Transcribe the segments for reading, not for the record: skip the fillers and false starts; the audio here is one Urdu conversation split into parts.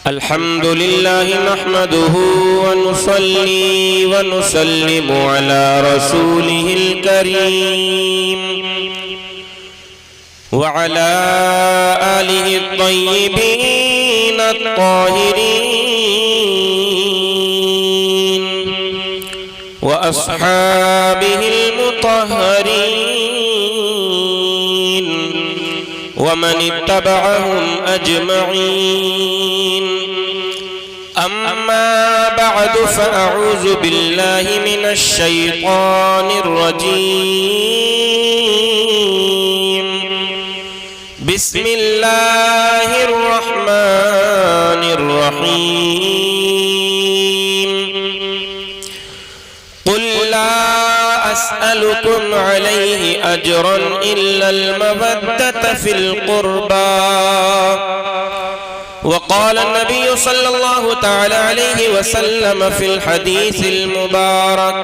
الحمد لله نحمده ونصلي ونسلم على رسوله الكريم وعلى آله الطيبين الطاهرين وأصحابه المطهرين ومن اتبعهم أجمعين. أما بعد فأعوذ بالله من الشيطان الرجيم. بسم الله الرحمن الرحيم. قل لا أسألكم عليه أجرا إلا المودة في القربى. وقال النبي صلى الله تعالى عليه وسلم في الحديث المبارك: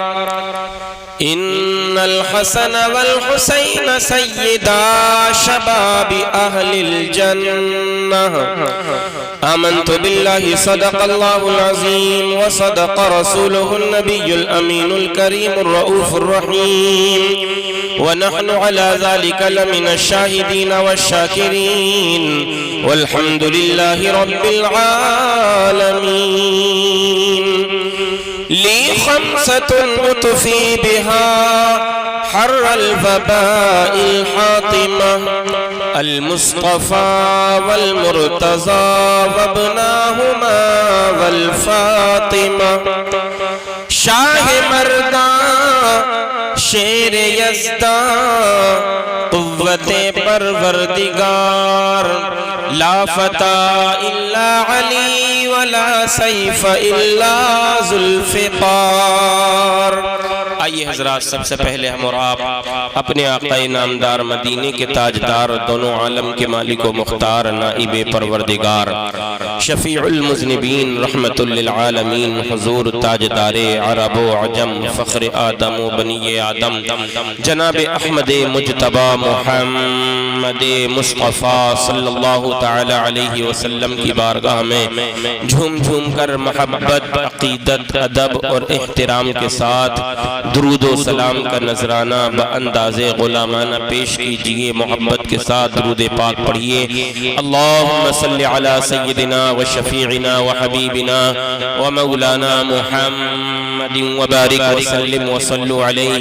إن الحسن والحسين سيدا شباب أهل الجنة. آمنت بالله صدق الله العظيم وصدق رسوله النبي الأمين الكريم الرؤوف الرحيم، ونحن على ذلك لمن الشاهدين والشاكرين، والحمد لله رب العالمين. لي خمسة أطفي بها حر الوباء الحاطمة: المصطفى والمرتضى وابناهما والفاطمة. شاہ مرداں شیر یزداں قوت پروردگار، لا فتح الا علی ولا سیف الا ذوالفقار. آئیے حضرات، سب سے پہلے ہم اور آپ اپنے آقا نامدار مدینے کے تاجدار، دونوں عالم کے مالک و مختار، نائب پروردگار، شفیع المذنبین، رحمت للعالمین، حضور تاجدار عرب و عجم، فخر آدم و بنی آدم، جناب احمد مجتبی محمد مصطفیٰ صلی اللہ تعالی علیہ وسلم کی بارگاہ میں جھوم جھوم کر محبت، عقیدت، ادب اور احترام کے ساتھ درود و سلام کا نذرانہ بانداز غلامانہ پیش کیجئے. محبت کے ساتھ درود پاک پڑھیے. اللہم صلی علی سیدنا و شفیعنا و حبیبنا و مولانا محمد وبارک وسلم وصلو علیہ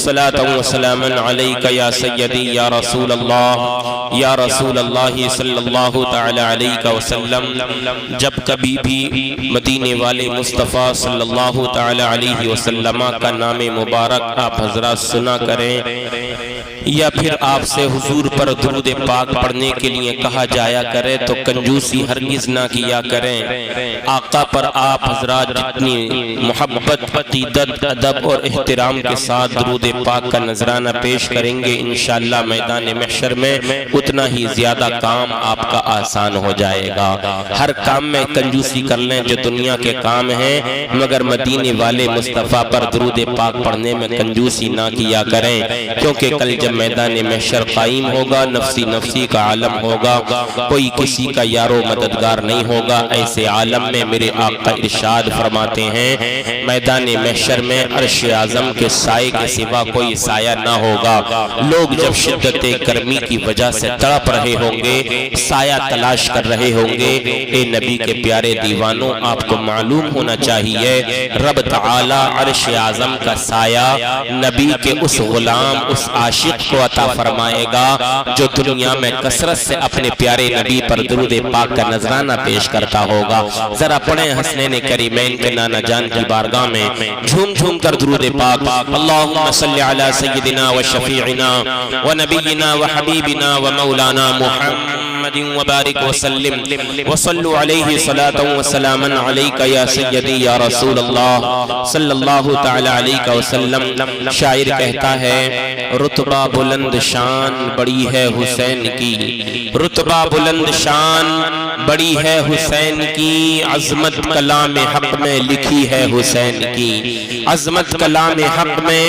صلاة و سلاما علیک یا سیدی یا رسول اللہ یا رسول اللہ صلی اللہ تعالی علیہ وسلم. جب کبھی بھی مدینے والے مصطفیٰ صلی اللہ تعالی علیہ وسلم کا نام مبارک آپ حضرات سنا کریں یا پھر آپ سے حضور پر درود پاک پڑھنے کے لیے کہا جایا کرے تو کنجوسی ہرگز نہ کیا کریں. آقا پر آپ حضرات جتنی محبت، عقیدت، ادب اور احترام کے ساتھ درود پاک کا نذرانہ پیش کریں گے، انشاءاللہ میدان محشر میں اتنا ہی زیادہ کام آپ کا آسان ہو جائے گا. ہر کام میں کنجوسی کر لیں جو دنیا کے کام ہیں، مگر مدینے والے مصطفیٰ پر درود پاک پڑھنے میں کنجوسی نہ کیا کریں، کیونکہ کل جب میدان محشر قائم ہوگا، نفسی نفسی کا عالم ہوگا، کوئی کسی کا یار و مددگار نہیں ہوگا. ایسے عالم میں میرے آقا ارشاد فرماتے ہیں میدان محشر میں عرش اعظم کے سائے کے سوا کوئی سایہ نہ ہوگا. لوگ جب شدت گرمی کی وجہ سے تڑپ رہے ہوں گے، سایہ تلاش کر رہے ہوں گے، اے نبی کے پیارے دیوانوں، آپ کو معلوم ہونا چاہیے رب تعالی عرش اعظم کا سایہ نبی کے اس غلام، اس عاشق کو عطا فرمائے گا جو دنیا میں کثرت سے اپنے پیارے نبی پر درود پاک کا نذرانہ پیش کرتا ہوگا. ذرا پڑھیں حسنین کریمین کے نانا جان کی بارگاہ میں جھوم جھوم کر درود پاک. اللہم صلی علی سیدنا و شفیعنا و نبینا و حبیبنا و مولانا محمد وبارک وسلم وصلو علیہ صلاة و سلاما علیک یا سیدی یا رسول اللہ صلی اللہ تعالی علیہ وسلم. شاعر کہتا ہے رتبہ بلند شان بڑی ہے حسین کی، رتبہ بلند شان بڑی ہے حسین کی، عظمت کلام حق میں لکھی ہے حسین کی، عظمت کلام حق میں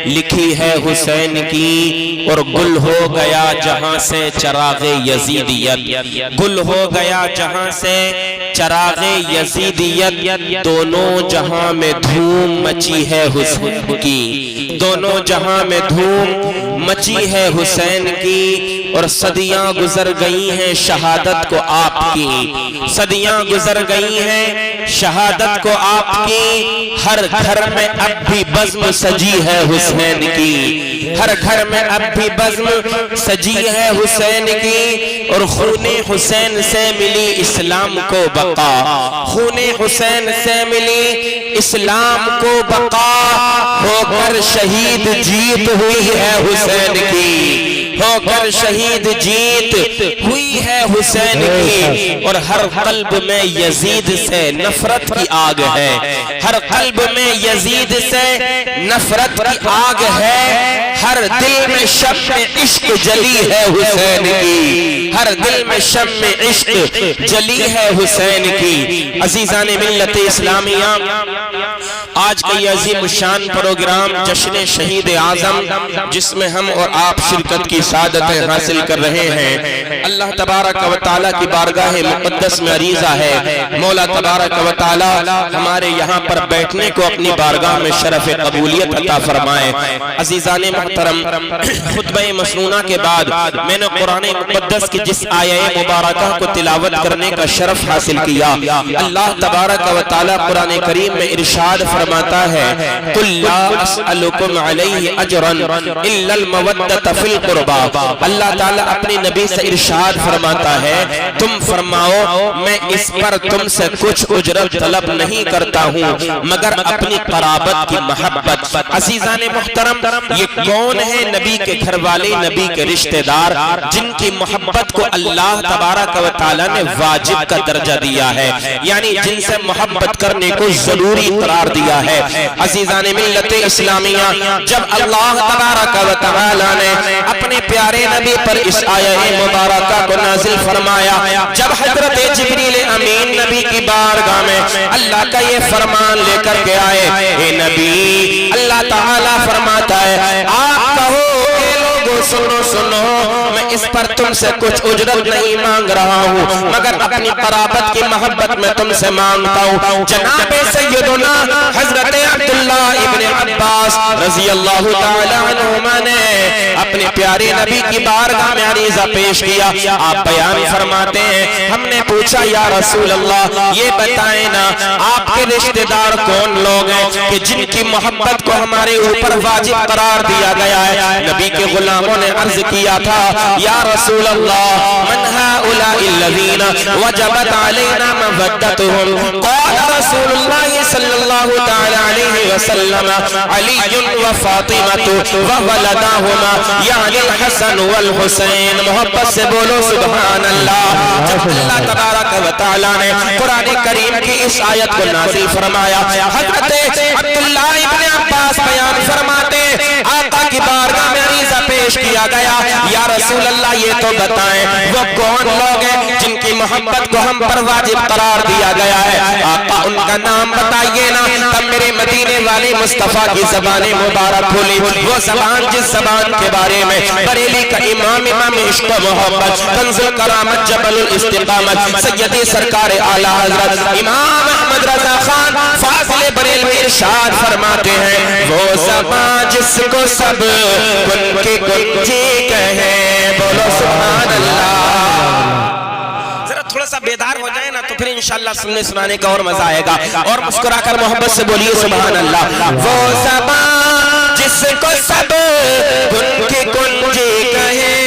لکھی ہے حسین کی. اور گل ہو گیا جہاں سے چراغ یزیدی، یزیدیت، گل ہو گیا جہاں سے چراغ یزیدیت، دونوں جہاں میں دھوم مچی ہے حسین کی، دونوں جہاں میں دھوم مچی ہے حسین کی، اور صدیاں گزر گئی ہیں شہادت کو آپ کی، صدیاں گزر گئی ہیں شہادت کو آپ کی، ہر گھر میں اب بھی بزم سجی ہے حسین کی، ہر گھر میں اب بھی بزم سجی ہے حسین کی، اور خون حسین سے ملی اسلام کو بقا، خون حسین سے ملی اسلام کو بقا، ہو کر شہید جیت ہوئی ہے حسین کی، ہو کر شہید جیت ہوئی ہے حسین کی، اور ہر قلب میں یزید سے نفرت کی آگ ہے، ہر قلب میں یزید سے نفرت کی آگ ہے، ہر دل میں شمع عشق جلی ہے حسین کی، ہر دل میں شمع عشق جلی ہے حسین کی۔ عزیزان ملت اسلامیہ، آج کا یہ عظیم الشان پروگرام جشن شہید اعظم، جس میں ہم اور آپ شرکت کی سعادتیں حاصل کر رہے ہیں، اللہ تبارک و تعالیٰ کی بارگاہ مقدس میں عریضہ ہے، مولا تبارک و تعالیٰ ہمارے یہاں پر بیٹھنے کو اپنی بارگاہ میں شرف قبولیت عطا فرمائے۔ عزیزان محترم، خطبہ مسنونہ کے بعد میں نے قرآن مقدس کی جس آیہ مبارکہ کو تلاوت کرنے کا شرف حاصل کیا، اللہ تبارک و تعالیٰ قرآن کریم میں ارشاد فرماتا ہے، قُلْ لَا أَسْأَلُكُمْ عَلَيْهِ أَجْرًا إِلَّا الْمَوَدَّةَ فِي الْقُرْبَى۔ اللہ تعالیٰ اپنی نبی سے ارشاد فرماتا ہے، تم فرماؤ میں اس پر تم سے کچھ اجرت طلب نہیں کرتا ہوں مگر اپنی قرابت کی محبت۔ عزیزان محترم، یہ کون ہے نبی کے گھر والے، نبی کے رشتہ دار، جن کی محبت کو اللہ تبارک و تعالیٰ نے واجب کا درجہ دیا ہے، یعنی جن سے محبت کرنے کو ضروری قرار دیا ہے۔ عزیزان ملت اسلامیہ، جب اللہ تبارک و تعالیٰ نے اپنے پیارے نبی پر اس آیہ مبارکہ کو نازل فرمایا، جب حضرت جبریل امین نبی کی بارگاہ میں اللہ کا یہ فرمان لے کر کے آئے، اے نبی، اللہ تعالیٰ فرماتا ہے آپ کہو اے لوگو سنو سنو، میں اس پر تم سے کچھ اجرت نہیں مانگ رہا ہوں مگر اپنی قرابت کی محبت میں تم سے مانگتا ہوں۔ جناب سیدنا حضرت عبداللہ ابن عباس رضی اللہ تعالیٰ عنہما نے اپنے پیارے نبی کی بارگاہ میں عریضہ پیش کیا، آپ بیان فرماتے ہیں، ہم نے پوچھا یا رسول اللہ یہ بتائیں نا آپ کے رشتہ دار کون لوگ ہیں کہ جن کی محبت کو ہمارے اوپر واجب قرار دیا گیا ہے؟ نبی کے غلاموں نے عرض کیا تھا، یا رسول اللہ من هؤلاء الذین وجبت علینا مودتهم؟ قال رسول اللہ صلی اللہ تعالی علیہ وسلم علی و فاطمہ وولداہما یعنی الحسن والحسین۔ محبت سے بولو سبحان اللہ۔ جب اللہ تبارک و تعالیٰ نے قرآن کریم کی اس آیت کو نازل فرمایا، حضرت عبداللہ ابن عباس بیان فرماتے آقا کی بارگاہ میں عریضہ پیش کیا گیا، یا رسول اللہ یہ تو بتائیں وہ کون لوگ ہیں جن کی محبت کو ہم پر واجب قرار دیا گیا ہے؟ آقا ان کا نام بتائیے نا۔ تب میرے مدینے والے مصطفیٰ کی زبان مبارک کھلی، وہ زبان جس زبان کے بارے میں بریلی کا امام عشق و محبت، کنز الکرامت، جبل الاستقامت، سیدی سرکار اعلیٰ حضرت امام احمد رضا خان فاضل بریلوی ارشاد فرماتے ہیں، وہ زبان جس کو سب کن کی کنجی کہیں، بولو سبحان اللہ۔ ذرا تھوڑا سا بیدار ہو جائے نا تو پھر انشاءاللہ سننے سنانے کا اور مزہ آئے گا، اور مسکرا کر محبت سے بولیے سبحان اللہ۔ وہ زبان جس کو سب کن کی کنجی کہیں،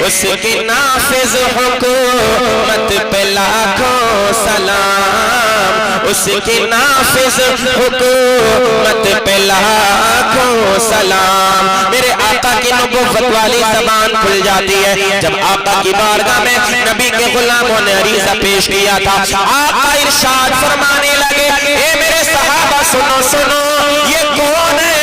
اس کی نافذ حکومت پہ لاکھوں سلام، اس کی نافذ حکومت پہ لاکھوں سلام۔ میرے آقا کی نبوت والی زبان کھل جاتی ہے جب آقا کی بارگاہ میں نبی کے غلاموں نے عریضہ پیش کیا تھا۔ آقا ارشاد فرمانے لگے، اے میرے صحابہ سنو سنو، یہ کون ہے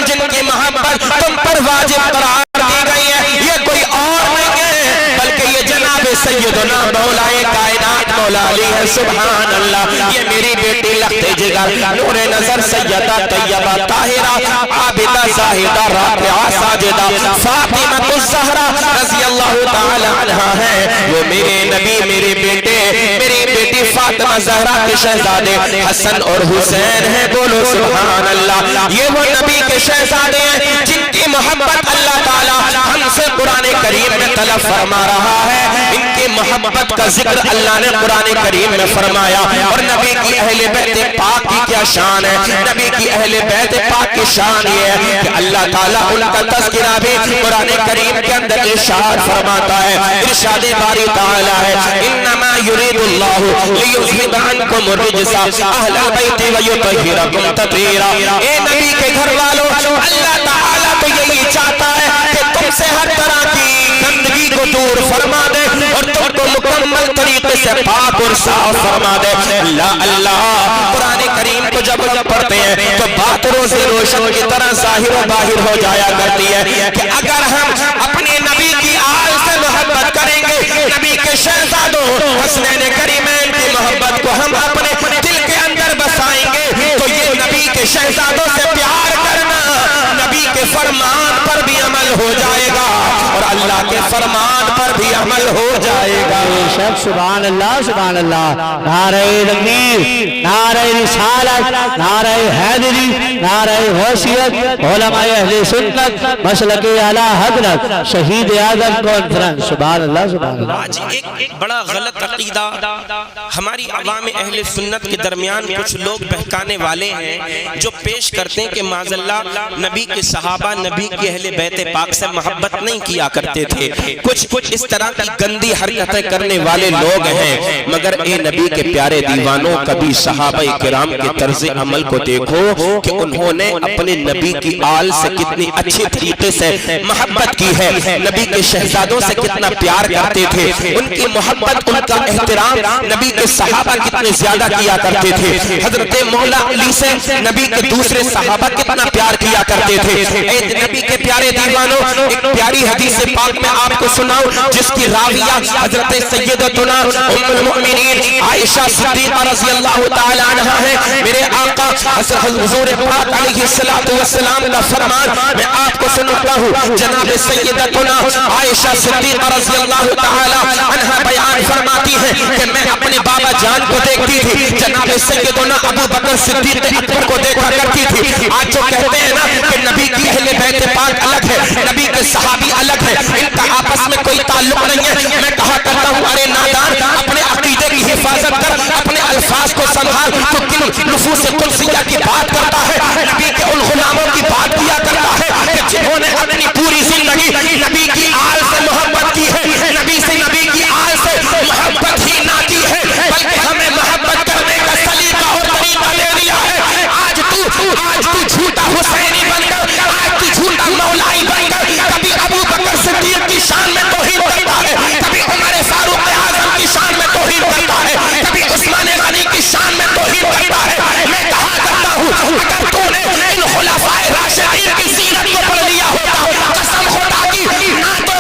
جن کی محبت تم پر واجب قرار دی گئی ہے؟ یہ کوئی اور نہیں ہے بلکہ یہ جناب سیدنا مولا کائنات مولا مولا علی ہے سبحان اللہ یہ میری بیٹی لخت جگر نور نظر سیدہ طیبہ طاہرہ عابدہ زاہدہ راکعہ ساجدہ فاطمہ الزہرا رضی اللہ تعالی عنہا ہے وہ میرے نبی میرے بیٹے میری بیٹی فاطمہ زہرا کے شہزادے حسن اور حسین ہیں بولو سبحان اللہ یہ وہ نبی کے شہزادے ہیں جن کی محبت اللہ تعالی ہم سے قرآن کریم میں طلب فرما رہا ہے ان کی محبت کا ذکر اللہ نے قرآن کریم میں فرمایا اور نبی کی اہل بیت پاک کی کیا شان ہے نبی کی اہل بیت پاک کی شان یہ ہے کہ اللہ تعالیٰ ان کا تذکرہ بھی قرآن کریم کے اندر ارشاد فرماتا ہے ارشاد باری تعالیٰ ہے انما یرید اللہ لیذہب عنکم الرجس اہل البیت ویطہرکم تطہیرا اے نبی کے گھر والوں اللہ تعالیٰ تو یہی چاہتا ہے کہ تم سے ہر طرح کی گندگی کو دور فرما دے اور تم کو مکمل طریقے سے پاک اور صاف فرما دے اللہ اللہ قرآن کریم کو جب پڑھتے ہیں تو بات روز روشن کی طرح ظاہر و باہر ہو جایا کرتی ہے کہ اگر ہم اپنے نبی کی آل سے محبت کریں گے نبی کے شہزادوں حسنین کریمین کی محبت کو ہم اپنے دل کے اندر بسائیں گے تو یہ نبی کے شہزادوں سے پیار کرنا نبی کے فرمان پر بھی عمل ہو جائے گا اور اللہ کے فرمان پر بھی عمل ہو جائے گا سبحان اللہ سبحان اللہ نعرہ تکبیر نعرہ رسالت نعرہ حیدری نعرہ حیثیت علماء اہل سنت مسلک اعلی حضرت شہید اعظم کانفرنس سبحان اللہ سبحان اللہ آج ایک بڑا غلط عقیدہ ہماری عوام اہل سنت کے درمیان کچھ لوگ بہکانے والے ہیں جو پیش کرتے ہیں کہ معاذ اللہ نبی کے صحابہ نبی کی اہل بیت پاک سے محبت نہیں کیا کرتے تھے کچھ اس طرح کی گندی حرکتیں کرنے والے لوگ ہیں مگر اے نبی کے پیارے دیوانوں کبھی صحابہ کرام کے طرز عمل کو دیکھو کہ انہوں نے اپنے نبی کی آل سے کتنی اچھی طریقے سے محبت کی ہے نبی کے شہزادوں سے کتنا پیار کرتے تھے ان کی محبت ان کا احترام نبی کے صحابہ کتنے زیادہ کیا کرتے تھے حضرت مولا علی سے نبی کے دوسرے صحابہ کتنا پیار کیا کرتے تھے اے نبی کے پیارے دیوانوں ایک پیاری حدیث پاک میں آپ کو سناؤں جس کی راویہ حضرت سیدتنا ام المؤمنین عائشہ صدیقہ رضی اللہ تعالی عنہ ہے میرے آقا حضور پاک علیہ السلام کا فرمان میں آپ کو سناتا ہوں جناب سیدتنا عائشہ صدیقہ رضی اللہ تعالی عنہ بیان فرماتی ہے کہ میں اپنے بابا جان کو دیکھتی تھی جناب سیدنا ابو بکر صدیق اکبر کو دیکھا کرتی تھی آج جو کہتے ہیں نا کہ نبی کی اہل بیت پاک الگ ہے نبی کے صحابی الگ ہے ان کا آپس میں کوئی تعلق نہیں ہے میں کہا کرتا ہوں ارے نادان اپنے عقیدے کی حفاظت کر اپنے الفاظ کو سنبھال تو کن نفوس قدسیہ کی بات کرتا ہے نبی کے ان غلاموں کی بات کیا کرتا ہے کہ جنہوں نے اپنی پوری زندگی نبی کی آل سے محبت کی ہے نبی سے نبی کی آل سے محبت ہی نہ کی ہے بلکہ ہمیں محبت کرنے کا سلیقہ اور طریقہ دے دیا ہے آج تو جھوٹا حسینی بن کر آج تو جھوٹا مولائی بن کر کبھی ابو بکر صدیق کی شان میں توہین کرتا ہے کبھی عمر فاروق اعظم کی شان میں توہین کرتا ہے کبھی عثمان غنی کی شان میں توہین کرتا ہے میں کہا کرتا ہوں اگر تو نے ان خلفاء راشدین کی سیرت کو پڑھ لیا ہوتا قسم خدا کی نہ تو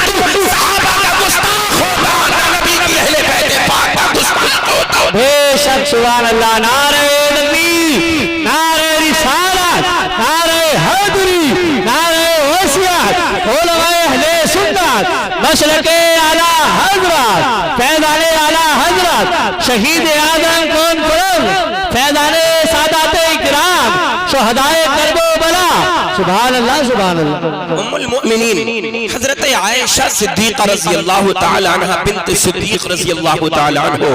صحابہ کا گستاخ ہوتا نہ نبی کی اہل بیت پاک کا گستاخ ہوتا بے شک سبحان اللہ نعرہ تکبیر نعرہ رسالت نعرہ حیدری نعرہ حیثیت علماء اہل سنت مسلک اعلی حضرت فیضان اعلی حضرت شہید اعظم کانفرنس فیضان سادات اکرام شہدائے کرب و بلا سبحان اللہ سبحان اللہ ام المؤمنین حضرت عائشہ صدیقہ رضی اللہ تعالی عنہ بنت صدیق رضی اللہ تعالی عنہ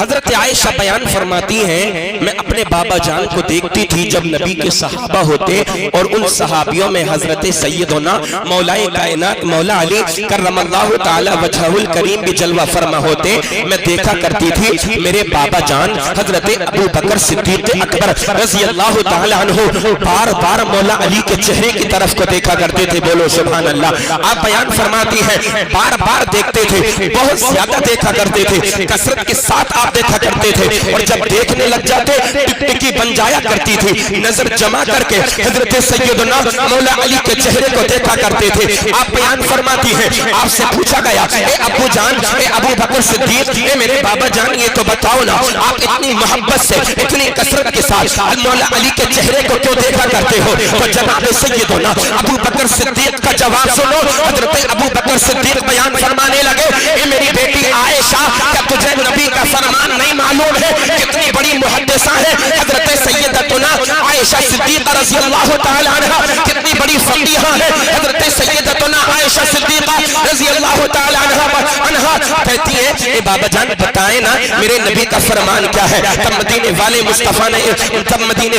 حضرت عائشہ بیان فرماتی ہیں میں اپنے بابا جان کو دیکھتی تھی جب نبی کے صحابہ ہوتے اور ان صحابیوں میں حضرت سیدنا مولا کائنات مولا علی کرم اللہ تعالی وجہہ الکریم بھی جلوہ فرما ہوتے میں دیکھا کرتی تھی میرے بابا جان حضرت ابو بکر صدیق اکبر رضی اللہ تعالی عنہ بار بار مولا علی کے چہرے کی طرف کو دیکھا کرتے تھے. بولو سبحان اللہ. آپ بیان فرماتی ہیں بار بار دیکھتے تھے, بہت زیادہ دیکھا کرتے تھے, کثرت کے ساتھ آپ دیکھا کرتے تھے, اور جب دیکھنے لگ جاتے ٹکٹکی بن جایا کرتی تھی. نظر جمع کر کے حضرت سیدنا مولا علی کے چہرے کو دیکھا کرتے تھے. آپ بیان فرماتی ہیں آپ سے پوچھا گیا اے ابو جان, اے ابو بکر صدیق, اے میرے بابا جان, یہ تو بتاؤ نا آپ اتنی محبت سے اتنی کثرت کے ساتھ مولا علی کے چہرے کو کیوں دیکھا کرتے ہو؟ تو جناب سیدنا ابو بکر صدیق کا جواب سنو. حضرت ابو بکر صدیق بیان فرمانے لگے اے میری بیٹی عائشہ, کیا تجھے نبی کا فرمان نہیں معلوم ہے؟ کتنی بڑی محدثہ ہے حضرت سیدتنا عائشہ صدیقہ رضی اللہ تعالی عنہ, کتنی بڑی فقیہہ ہے حضرت سیدتنا عائشہ صدیقہ رضی اللہ تعالی عنہ. کہتی ہے اے بابا جان بتائیں نا میرے نبی کا فرمان کیا ہے؟ تب مدینے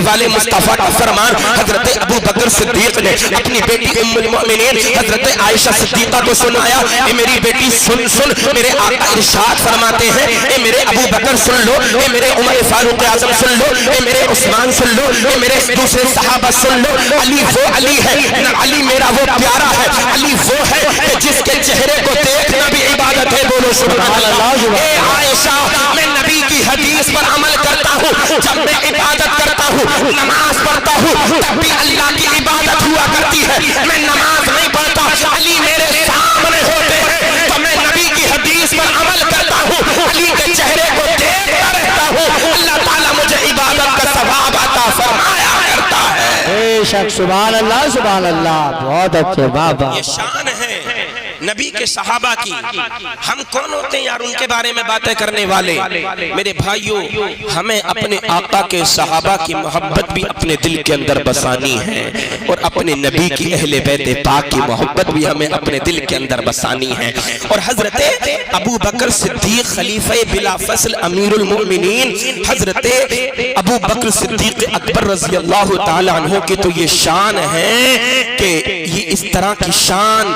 والے مصطفیٰ کا فرمان حضرت ابو بکر صدیق نے اپنی بیٹی ام المؤمنین حضرت عائشہ صدیقہ کو سنایا. اے میری بیٹی سن, میرے آقا ارشاد فرماتے ہیں اے میرے ابو بکر سن لو, اے میرے عمر فاروق اعظم سن لو, اے میرے عثمان سن لو, اے میرے دوسرے صحابہ سن لو. علی وہ علی ہے, علی میرا وہ پیارا ہے, علی وہ ہے کہ جس کے چہرے کو دیکھنا بھی عبادت ہے. بولو سبحان اللہ. اے عائشہ, میں نبی کی حدیث پر عمل کرتا ہوں. جب میں عبادت کرتا ہوں, نماز پڑھتا ہوں, تب بھی اللہ کی عبادت ہوا کرتی ہے. میں نماز نہیں پڑھتا, علی میرے سامنے ہوتے ہیں تو میں نبی کی حدیث پر عمل کرتا ہوں, علی کے چہرے کو دیکھتا رہتا ہوں. اللہ تعالیٰ مجھے عبادت کا ثواب عطا فرمایا کرتا ہے. بے شک سبحان اللہ سبحان اللہ. بہت اچھے بابا. یہ شان ہے نبی کے صحابہ کی. ہم کون ہوتے ہیں یار ان کے بارے میں باتیں کرنے والے؟ میرے بھائیوں, ہمیں اپنے آقا کے صحابہ کی محبت بھی اپنے دل کے اندر بسانی ہے, اور اپنے نبی کی اہل بیت پاک کی محبت بھی ہمیں اپنے دل کے اندر بسانی ہے. اور حضرت ابو بکر صدیق خلیفہ بلا فصل امیر المؤمنین حضرت ابو بکر صدیق اکبر رضی اللہ تعالی عنہ کی تو یہ شان ہے کہ یہ اس طرح کی شان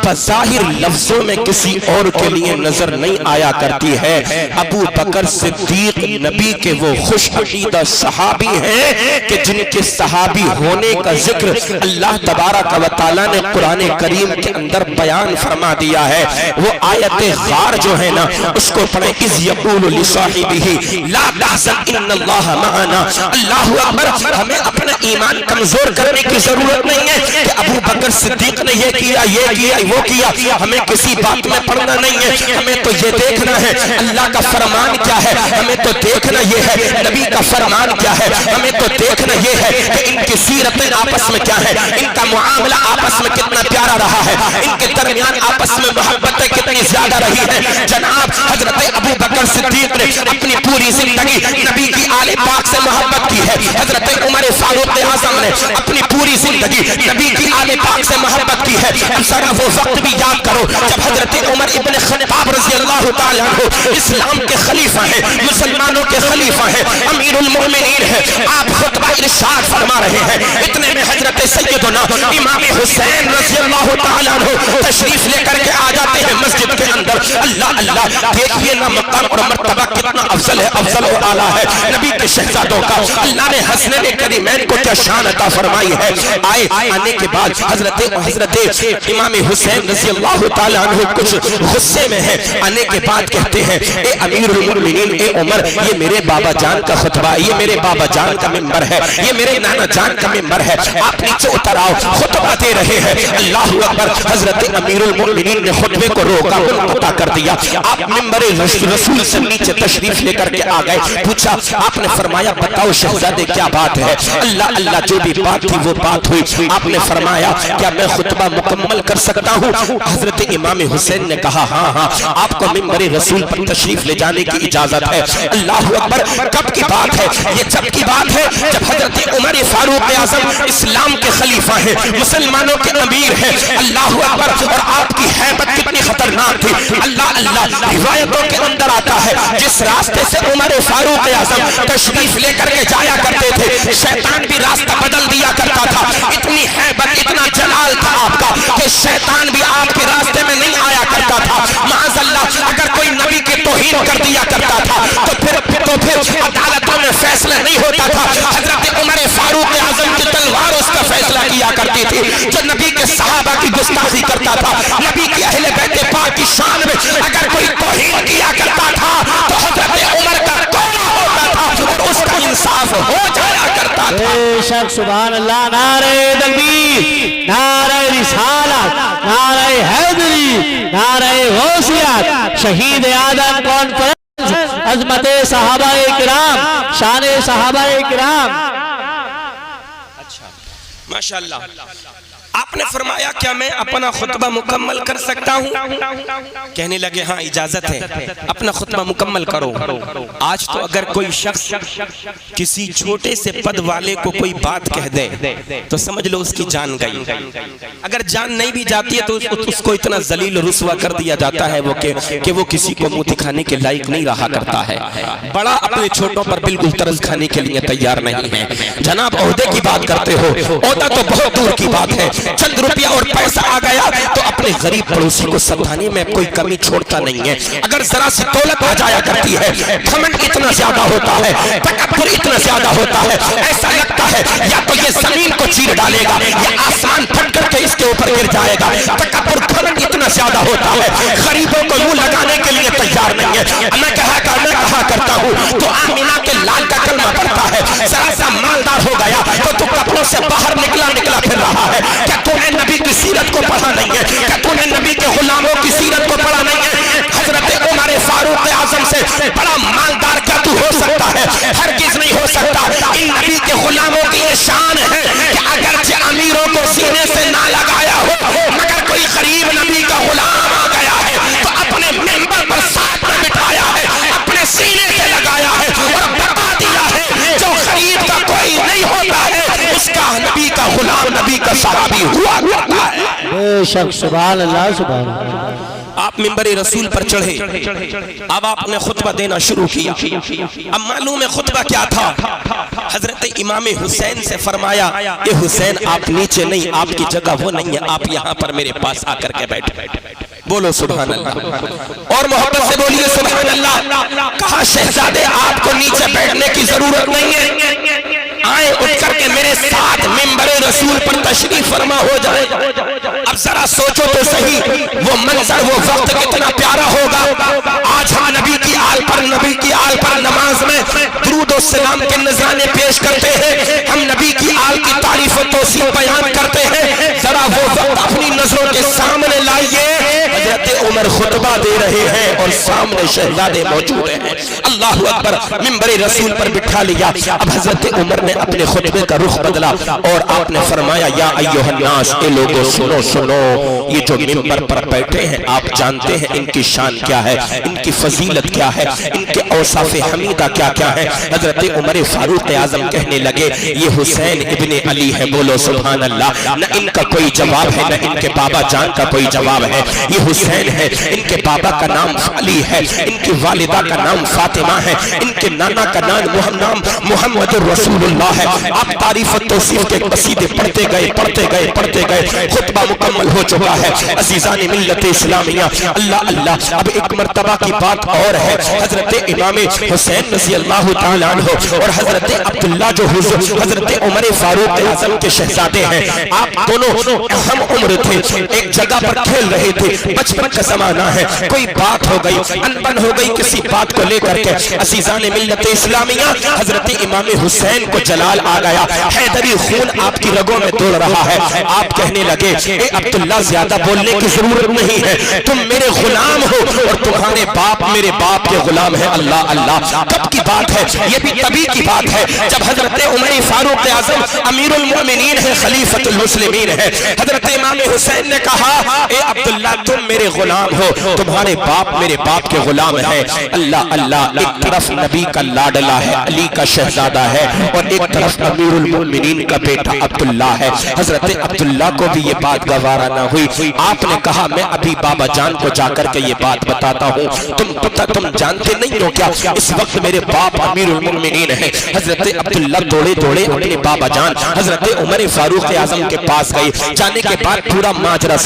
بظاہر لفظوں میں کسی اور کے لیے نظر نہیں آیا کرتی ہے. ابو بکر صدیق نبی کے وہ خوش عقیدہ صحابی ہیں کہ جن کے صحابی ہونے کا ذکر اللہ تبارک و تعالی نے قرآن کریم کے اندر بیان فرما دیا ہے. وہ آیت غار جو ہے نا اس کو پڑھیں, اذ یقول لصاحبہ لا تحزن ان اللہ معنا. اللہ اکبر. ہمیں اپنا ایمان کمزور کرنے کی ضرورت نہیں ہے کہ ابو بکر صدیق نے یہ کیا, یہ کیا, وہ کیا. ہمیں کسی بات میں پڑھنا نہیں ہے, ہمیں تو یہ دیکھنا ہے اللہ کا فرمان کیا ہے. ہمیں تو دیکھنا یہ ہے نبی کا فرمان کیا ہے. ہمیں تو دیکھنا یہ ہے کہ ان کی سیرتیں آپس میں کیا ہے, ان کا معاملہ آپس میں کتنا پیارا رہا ہے, ان کے درمیان آپس میں محبتیں کتنی زیادہ رہی ہیں. جناب حضرت ابو بکر صدیق نے اپنی پوری زندگی نبی کی آل پاک سے محبت کی ہے. حضرت عمر فاروق اعظم نے اپنی پوری زندگی نبی کی آل پاک سے محبت کی ہے. ذرا وہ وقت بھی یاد کرو جب حضرت عمر ابن خطاب رضی اللہ تعالیٰ عنہ اسلام کے خلیفہ ہیں, مسلمانوں کے خلیفہ ہیں, امیر المؤمنین ہیں. آپ خطبہ ارشاد فرما رہے ہیں, اتنے میں حضرت سیدنا امام حسین رضی اللہ تعالیٰ عنہ تشریف لے کر کے آ جاتے ہیں مسجد کے اندر. اللہ اللہ, دیکھیے نا مقام اور مرتبہ کتنا افضل ہے, افضل و اعلیٰ ہے نبی کے شہزادوں کا. اللہ نے حسنین کریمین کو کیا شان عطا فرمائی ہے. آنے کے بعد حضرت امام حسین رضی اللہ تعالیٰ عنہ کچھ غصے میں ہے. آنے کے بعد کہتے ہیں اے امیر المؤمنین, اے عمر, یہ میرے بابا جان کا خطبہ, یہ میرے بابا جان کا منبر ہے, یہ میرے نانا جان کا منبر ہے, آپ نیچے اتر آؤ, خطبہ دے رہے ہیں. اللہ اکبر. حضرت امیر المؤمنین نے خطبے کو روکا, منقطع کر دیا. آپ منبر رسول سے نیچے تشریف لے کر کے آ گئے. پوچھا, آپ نے فرمایا بتاؤ شہزادے کیا بات ہے؟ اللہ اللہ, جو بھی بات تھی وہ بات ہوئی. آپ نے فرمایا کیا میں خطبہ مکمل کر سکتا ہوں؟ حضرت امام حسین نے کہا ہاں ہاں, آپ کو منبر رسول پر تشریف لے جانے کی اجازت ہے. اللہ اکبر. کب کی بات ہے یہ؟ جب کی بات ہے جب حضرت عمر فاروق اعظم اسلام کے خلیفہ ہیں, مسلمانوں کے امیر ہیں. اللہ اکبر. اور آپ کی ہیبت کتنی خطرناک تھی. اللہ اللہ, روایتوں کے اندر آتا ہے جس راستے سے عمر فاروق اعظم تشریف لے کر کے جایا کرتے تھے شیطان بھی راستہ بدل دیا کرتا تھا. اتنی ہیبت, اتنا جلال تھا آپ کا کہ شیطان بھی آپ کے راستے میں نہیں آیا کرتا تھا. معاذ اللہ, اگر کوئی نبی کی توہین کر دیا کرتا تھا تو پھر عدالتوں میں فیصلہ نہیں ہوتا تھا. حضرت عمر فاروق اعظم کی تلوار اس کا فیصلہ کیا کیا کرتی تھی، جو نبی کے صحابہ کی گستاخی کرتا تھا، نبی کی اہل بیت پاک کی شان میں اگر کوئی توہین کیا کرتا تھا تو حضرت عمر کا کوڑا ہوتا تھا اور اس کا انصاف ہو جایا کرتا تھا۔ بے شک سبحان اللہ، نعرہ تکبیر، نعرہ رسالت، نعرہ حیدری، نعرہ غوثیت، شہید اعظم کانفرنس، عظمت صحابہ کرام، شان صحابہ کرام۔ ماشاءاللہ، آپ نے فرمایا کیا میں اپنا خطبہ مکمل کر سکتا ہوں؟ کہنے لگے ہاں اجازت ہے، اپنا خطبہ مکمل کرو۔ آج تو اگر کوئی شخص کسی چھوٹے سے پد والے کو کوئی بات کہہ دے تو سمجھ لو اس کی جان گئی، اگر جان نہیں بھی جاتی ہے تو اس کو اتنا ذلیل رسوا کر دیا جاتا ہے کہ وہ کسی کو منہ دکھانے کے لائق نہیں رہا کرتا ہے، بڑا اپنے چھوٹوں پر بالکل طرز کھانے کے لیے تیار نہیں ہے۔ جناب عہدے کی بات کرتے ہو، عہدہ تو بہت دور کی بات ہے، چند روپیہ اور پیسہ آ گیا تو اپنے غریب پڑوسی کو سمجھانے میں کوئی کمی چھوڑتا نہیں ہے۔ اگر ذرا سی دولت آ جایا کرتی ہے، گھمنڈ اتنا زیادہ ہوتا ہے، تکبر اتنا زیادہ ہوتا ہے، ایسا لگتا ہے یا تو یہ زمین کو چیر ڈالے گا یا آسمان پھٹ کر کے اس کے اوپر گر جائے گا۔ تکبر گھمنڈ اتنا زیادہ ہوتا ہے، غریبوں کو منہ لگانے کے لیے تیار نہیں ہے۔ میں کہا کرتا ہوں تو آمینہ کے لال کا کلمہ پڑتا ہے، ذرا سا مالدار ہو گیا تو کپڑوں سے باہر نکلا پھر رہا ہے۔ کیا تو نے نبی کی سیرت کو پڑھا نہیں ہے؟ کیا تو نے نبی کے غلاموں کی سیرت کو پڑھا نہیں ہے؟ حضرت عمر فاروق اعظم سے بڑا مالدار کیا تو ہو سکتا ہے؟ ہرگز نہیں ہو سکتا۔ ان نبی کے غلاموں کی یہ شان ہے کہ اگرچہ امیروں کو سینے سے نہ لگایا ہو مگر کوئی غریب نبی کا غلام آ گیا ہے تو اپنے ممبر پر ساتھ میں بٹھایا ہے، اپنے سینے سے لگایا ہے اور بتا دیا ہے جو غریب کا کوئی نہیں ہوتا ہے اس کا نبی کا غلام، نبی کا صحابی ہوا کرتا ہے۔ بے شک سبحان اللہ، سبحان اللہ۔ آپ منبر رسول پر چڑھے، اب آپ نے خطبہ دینا شروع کیا۔ اب معلوم ہے خطبہ کیا تھا؟ حضرت امام حسین سے فرمایا اے حسین آپ نیچے نہیں، آپ کی جگہ وہ نہیں ہے، آپ یہاں پر میرے پاس آ کر کے بیٹھے۔ بولو سبحان اللہ، اور محبت سے بولیے سبحان اللہ۔ کہا شہزادے آپ کو نیچے بیٹھنے کی ضرورت نہیں ہے، آئیں اٹھ کر کے میرے ساتھ منبر رسول پر تشریف فرما ہو جائے۔ اب ذرا سوچو تو صحیح وہ منظر، وہ وقت کتنا پیارا ہوگا۔ آج ہم نبی کی آل پر نماز میں درود و سلام کے نذرانے پیش کرتے ہیں، ہم نبی کی آل کی تعریف و توصیف بیان کرتے ہیں۔ ذرا وہ وقت اپنی نظروں کے سامنے لائیے، حضرت عمر خطبہ دے رہے ہیں اور سامنے شہزادے موجود ہیں۔ اللہ اکبر، منبر رسول پر بٹھا لیا۔ اب حضرت عمر نے اپنے خطبے کا رخ بدلا اور آپ نے فرمایا یا ایھا الناس، اے لوگو سنو، یہ جو منبر پر بیٹھے ہیں آپ جانتے ہیں ان کی شان کیا ہے، ان کی فضیلت کیا ہے، ان کے اوصاف حمیدہ کیا کیا ہے۔ حضرت عمر فاروق اعظم کہنے لگے یہ حسین ابن علی ہے، بولو سبحان اللہ۔ نہ ان کا کوئی جواب ہے، نہ ان کے بابا جان کا کوئی جواب ہے، یہ حسین ہے، ان کے بابا کا نام علی ہے، ان کی والدہ کا نام فاطمہ ہے، ان کے نانا کا نام محمد الرسول اللہ ہے۔ آپ تعریف و توصیف کے قصیدے پڑھتے گئے، خطبہ مکمل ہو چکا ہے۔ عزیزان ملت اسلامیہ، اللہ اللہ، اب ایک مرتبہ کی بات اور ہے۔ حضرت امام حسین رضی اللہ تعالیٰ عنہ اور حضرت عبداللہ جو حضرت عمر فاروق اعظم کے شہزادے ہیں، آپ دونوں ہم عمر تھے، ایک جگہ پر کھیل رہے تھے، بچپن کا زمانہ ہے، کوئی بات ہو گئی، انبن ہو گئی کسی بات کو لے کر کے۔ عزیزان ملت اسلامیہ، حضرت امام حسین کو جلال آ گیا، حیدری خون آپ کی رگوں میں دوڑ رہا ہے۔ آپ کہنے لگے اے عبداللہ زیادہ بولنے کی ضرورت نہیں ہے، تم میرے غلام ہو اور تمہارے باپ میرے باپ کے غلام ہیں۔ اللہ اللہ، کب کی بات ہے؟ یہ بھی تبھی کی بات ہے جب حضرت عمر فاروق اعظم امیر المؤمنین ہے، خلیفۃ المسلمین ہے۔ حضرت امام حسین نے کہا اے عبداللہ تم میرے غلام ہو، تمہارے باپ میرے باپ کے غلام ہیں۔ اللہ اللہ، ایک طرف نبی کا لاڈلا ہے، علی کا شہزادہ ہے، اور ایک طرف امیر المؤمنین کا بیٹا عبداللہ ہے۔ حضرت عبداللہ کو بھی یہ بات گوارا نہ ہوئی، آپ نے کہا میں ابھی بابا جان کو جا کر کے یہ بات بتاتا ہوں، تم جانتے نہیں ہو کیا اس وقت میرے باپ امیر المؤمنین ہیں۔ حضرت عبداللہ دوڑے اپنے بابا جان حضرت عمر فاروق اعظم کے پاس گئے، جانے کے بعد پورا ماجرا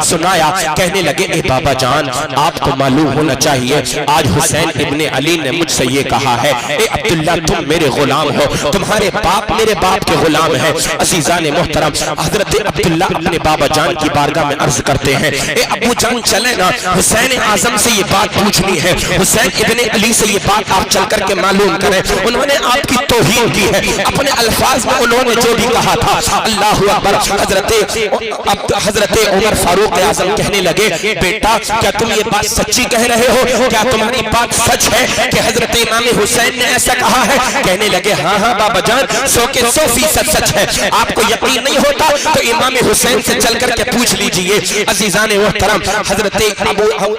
سنایا، کہنے لگے اے بابا جان آپ کو معلوم ہونا چاہیے آج حسین ابن علی نے مجھ سے یہ کہا ہے اے عبداللہ تم میرے غلام ہو تمہارے باپ میرے باپ کے غلام ہیں عزیزان محترم حضرت عبداللہ اپنے بابا جان کی بارگاہ میں عرض کرتے ہیں اے ابو جان چلے نا حسین اعظم سے یہ بات پوچھنی ہے حسین ابن علی سے یہ بات آپ چل کر کے معلوم کریں انہوں نے آپ کی توہین کی ہے اپنے الفاظ میں انہوں نے جو بھی کہا تھا اللہ اکبر حضرت عمر فاروق اعظم کہنے لگے بیٹا کیا تم یہ بات سچی کہہ رہے ہو کیا تمہاری بات سچ ہے کہ حضرت امام حسین نے ایسا کہا ہے کہنے لگے ہاں ہاں بابا جان 100% سچ ہے آپ کو یقین نہیں ہوتا تو امام حسین سے چل کر کے پوچھ لیجئے عزیزان محترم حضرت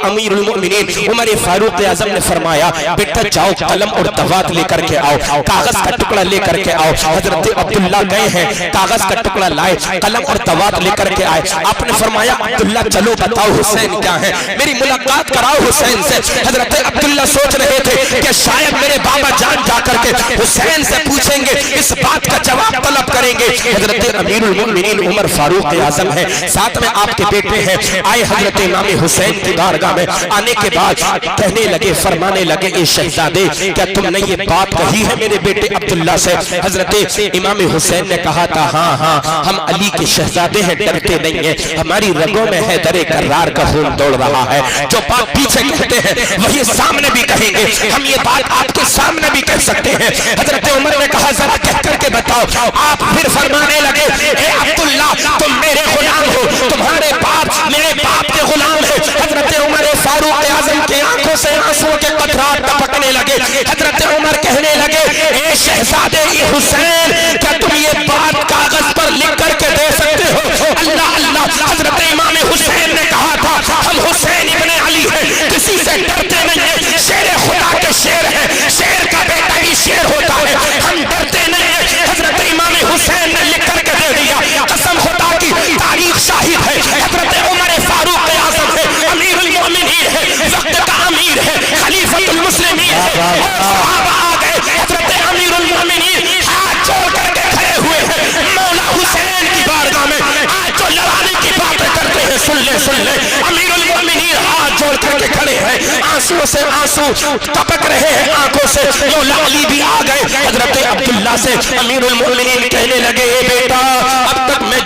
امیر المؤمنین عمر فاروق اعظم نے فرمایا بیٹا جاؤ قلم اور دوات لے کر کے آؤ کاغذ کا ٹکڑا لے کر کے آؤ حضرت عبداللہ گئے ہیں کاغذ کا ٹکڑا لائے قلم اور دوات لے کر کے آئے آپ نے فرمایا عبداللہ چلو بتاؤ حسین کیا ہے میری ملاقات کراؤ حسین سے حضرت عبداللہ سوچ رہے تھے کہ شاید میرے بابا جان جا کر کے حسین سے پوچھیں گے اس بات کا جواب طلب کریں گے حضرت امیر المؤمنین عمر فاروق اعظم ہے ساتھ میں آپ کے بیٹے ہیں آئے حضرت امام حسین کی بارگاہ میں آنے کے بعد کہنے لگے فرمانے لگے اے شہزادے کیا تم نے یہ بات کہی ہے میرے بیٹے عبداللہ سے حضرت امام حسین نے کہا تھا ہاں ہاں ہم علی کے شہزادے ہیں ڈرتے نہیں ہیں ہماری رگوں میں ہے در کرار کا خون دوڑ رہا ہے جو بات پیچھے کہتے ہیں وہی سامنے بھی کہیں گے ہم یہ بات آپ کے سامنے بھی کہہ سکتے ہیں حضرت عمر نے کہا ذرا کہہ کر کے بتاؤ آپ پھر فرمانے لگے اے عبداللہ تم میرے غلام ہو تمہارے باپ میرے باپ کے غلام ہیں حضرت عمر فاروق اعظم کی آنکھوں سے آنسوں کے قطرات ٹپکنے لگے حضرت عمر کہنے لگے اے شہزادے حسین کیا تم یہ بات کاغذ پر لکھ کر کے دے سکتے ہو اللہ اللہ حضرت امام حسین نے کہا تھا ہم حسین ابن علی ہیں کسی سے ڈرتے نہیں ہیں شیر خدا کے شیر ہیں شیر کا بیٹا ہی شیر ہوتا ہے ہم ڈرتے نہیں ہیں حضرت امام حسین نے لکھ کر کے دے دیا قسم خدا کی تاریخ شاہد ہے حضرت عمر فاروق اعظم ہے امیر المؤمنین ہے وقت کا امیر ہے خلیفۃ المسلمین ہے اور صحابہ آ گئے حضرت امیر المؤمنین ہاتھ جوڑ کر کے کھڑے ہوئے ہیں مولا حسین کی بارگاہ میں آج جو لڑانے کی باتیں کرتے ہیں سن لے امیر المؤمنین ہاتھ جوڑ کر کے کھڑے ہیں آنسو سے آنسو ٹپک رہے ہیں آنکھوں سے مولا علی بھی آ گئے حضرت عبداللہ سے امیر المؤمنین کہنے لگے اے بیٹا اب تک میں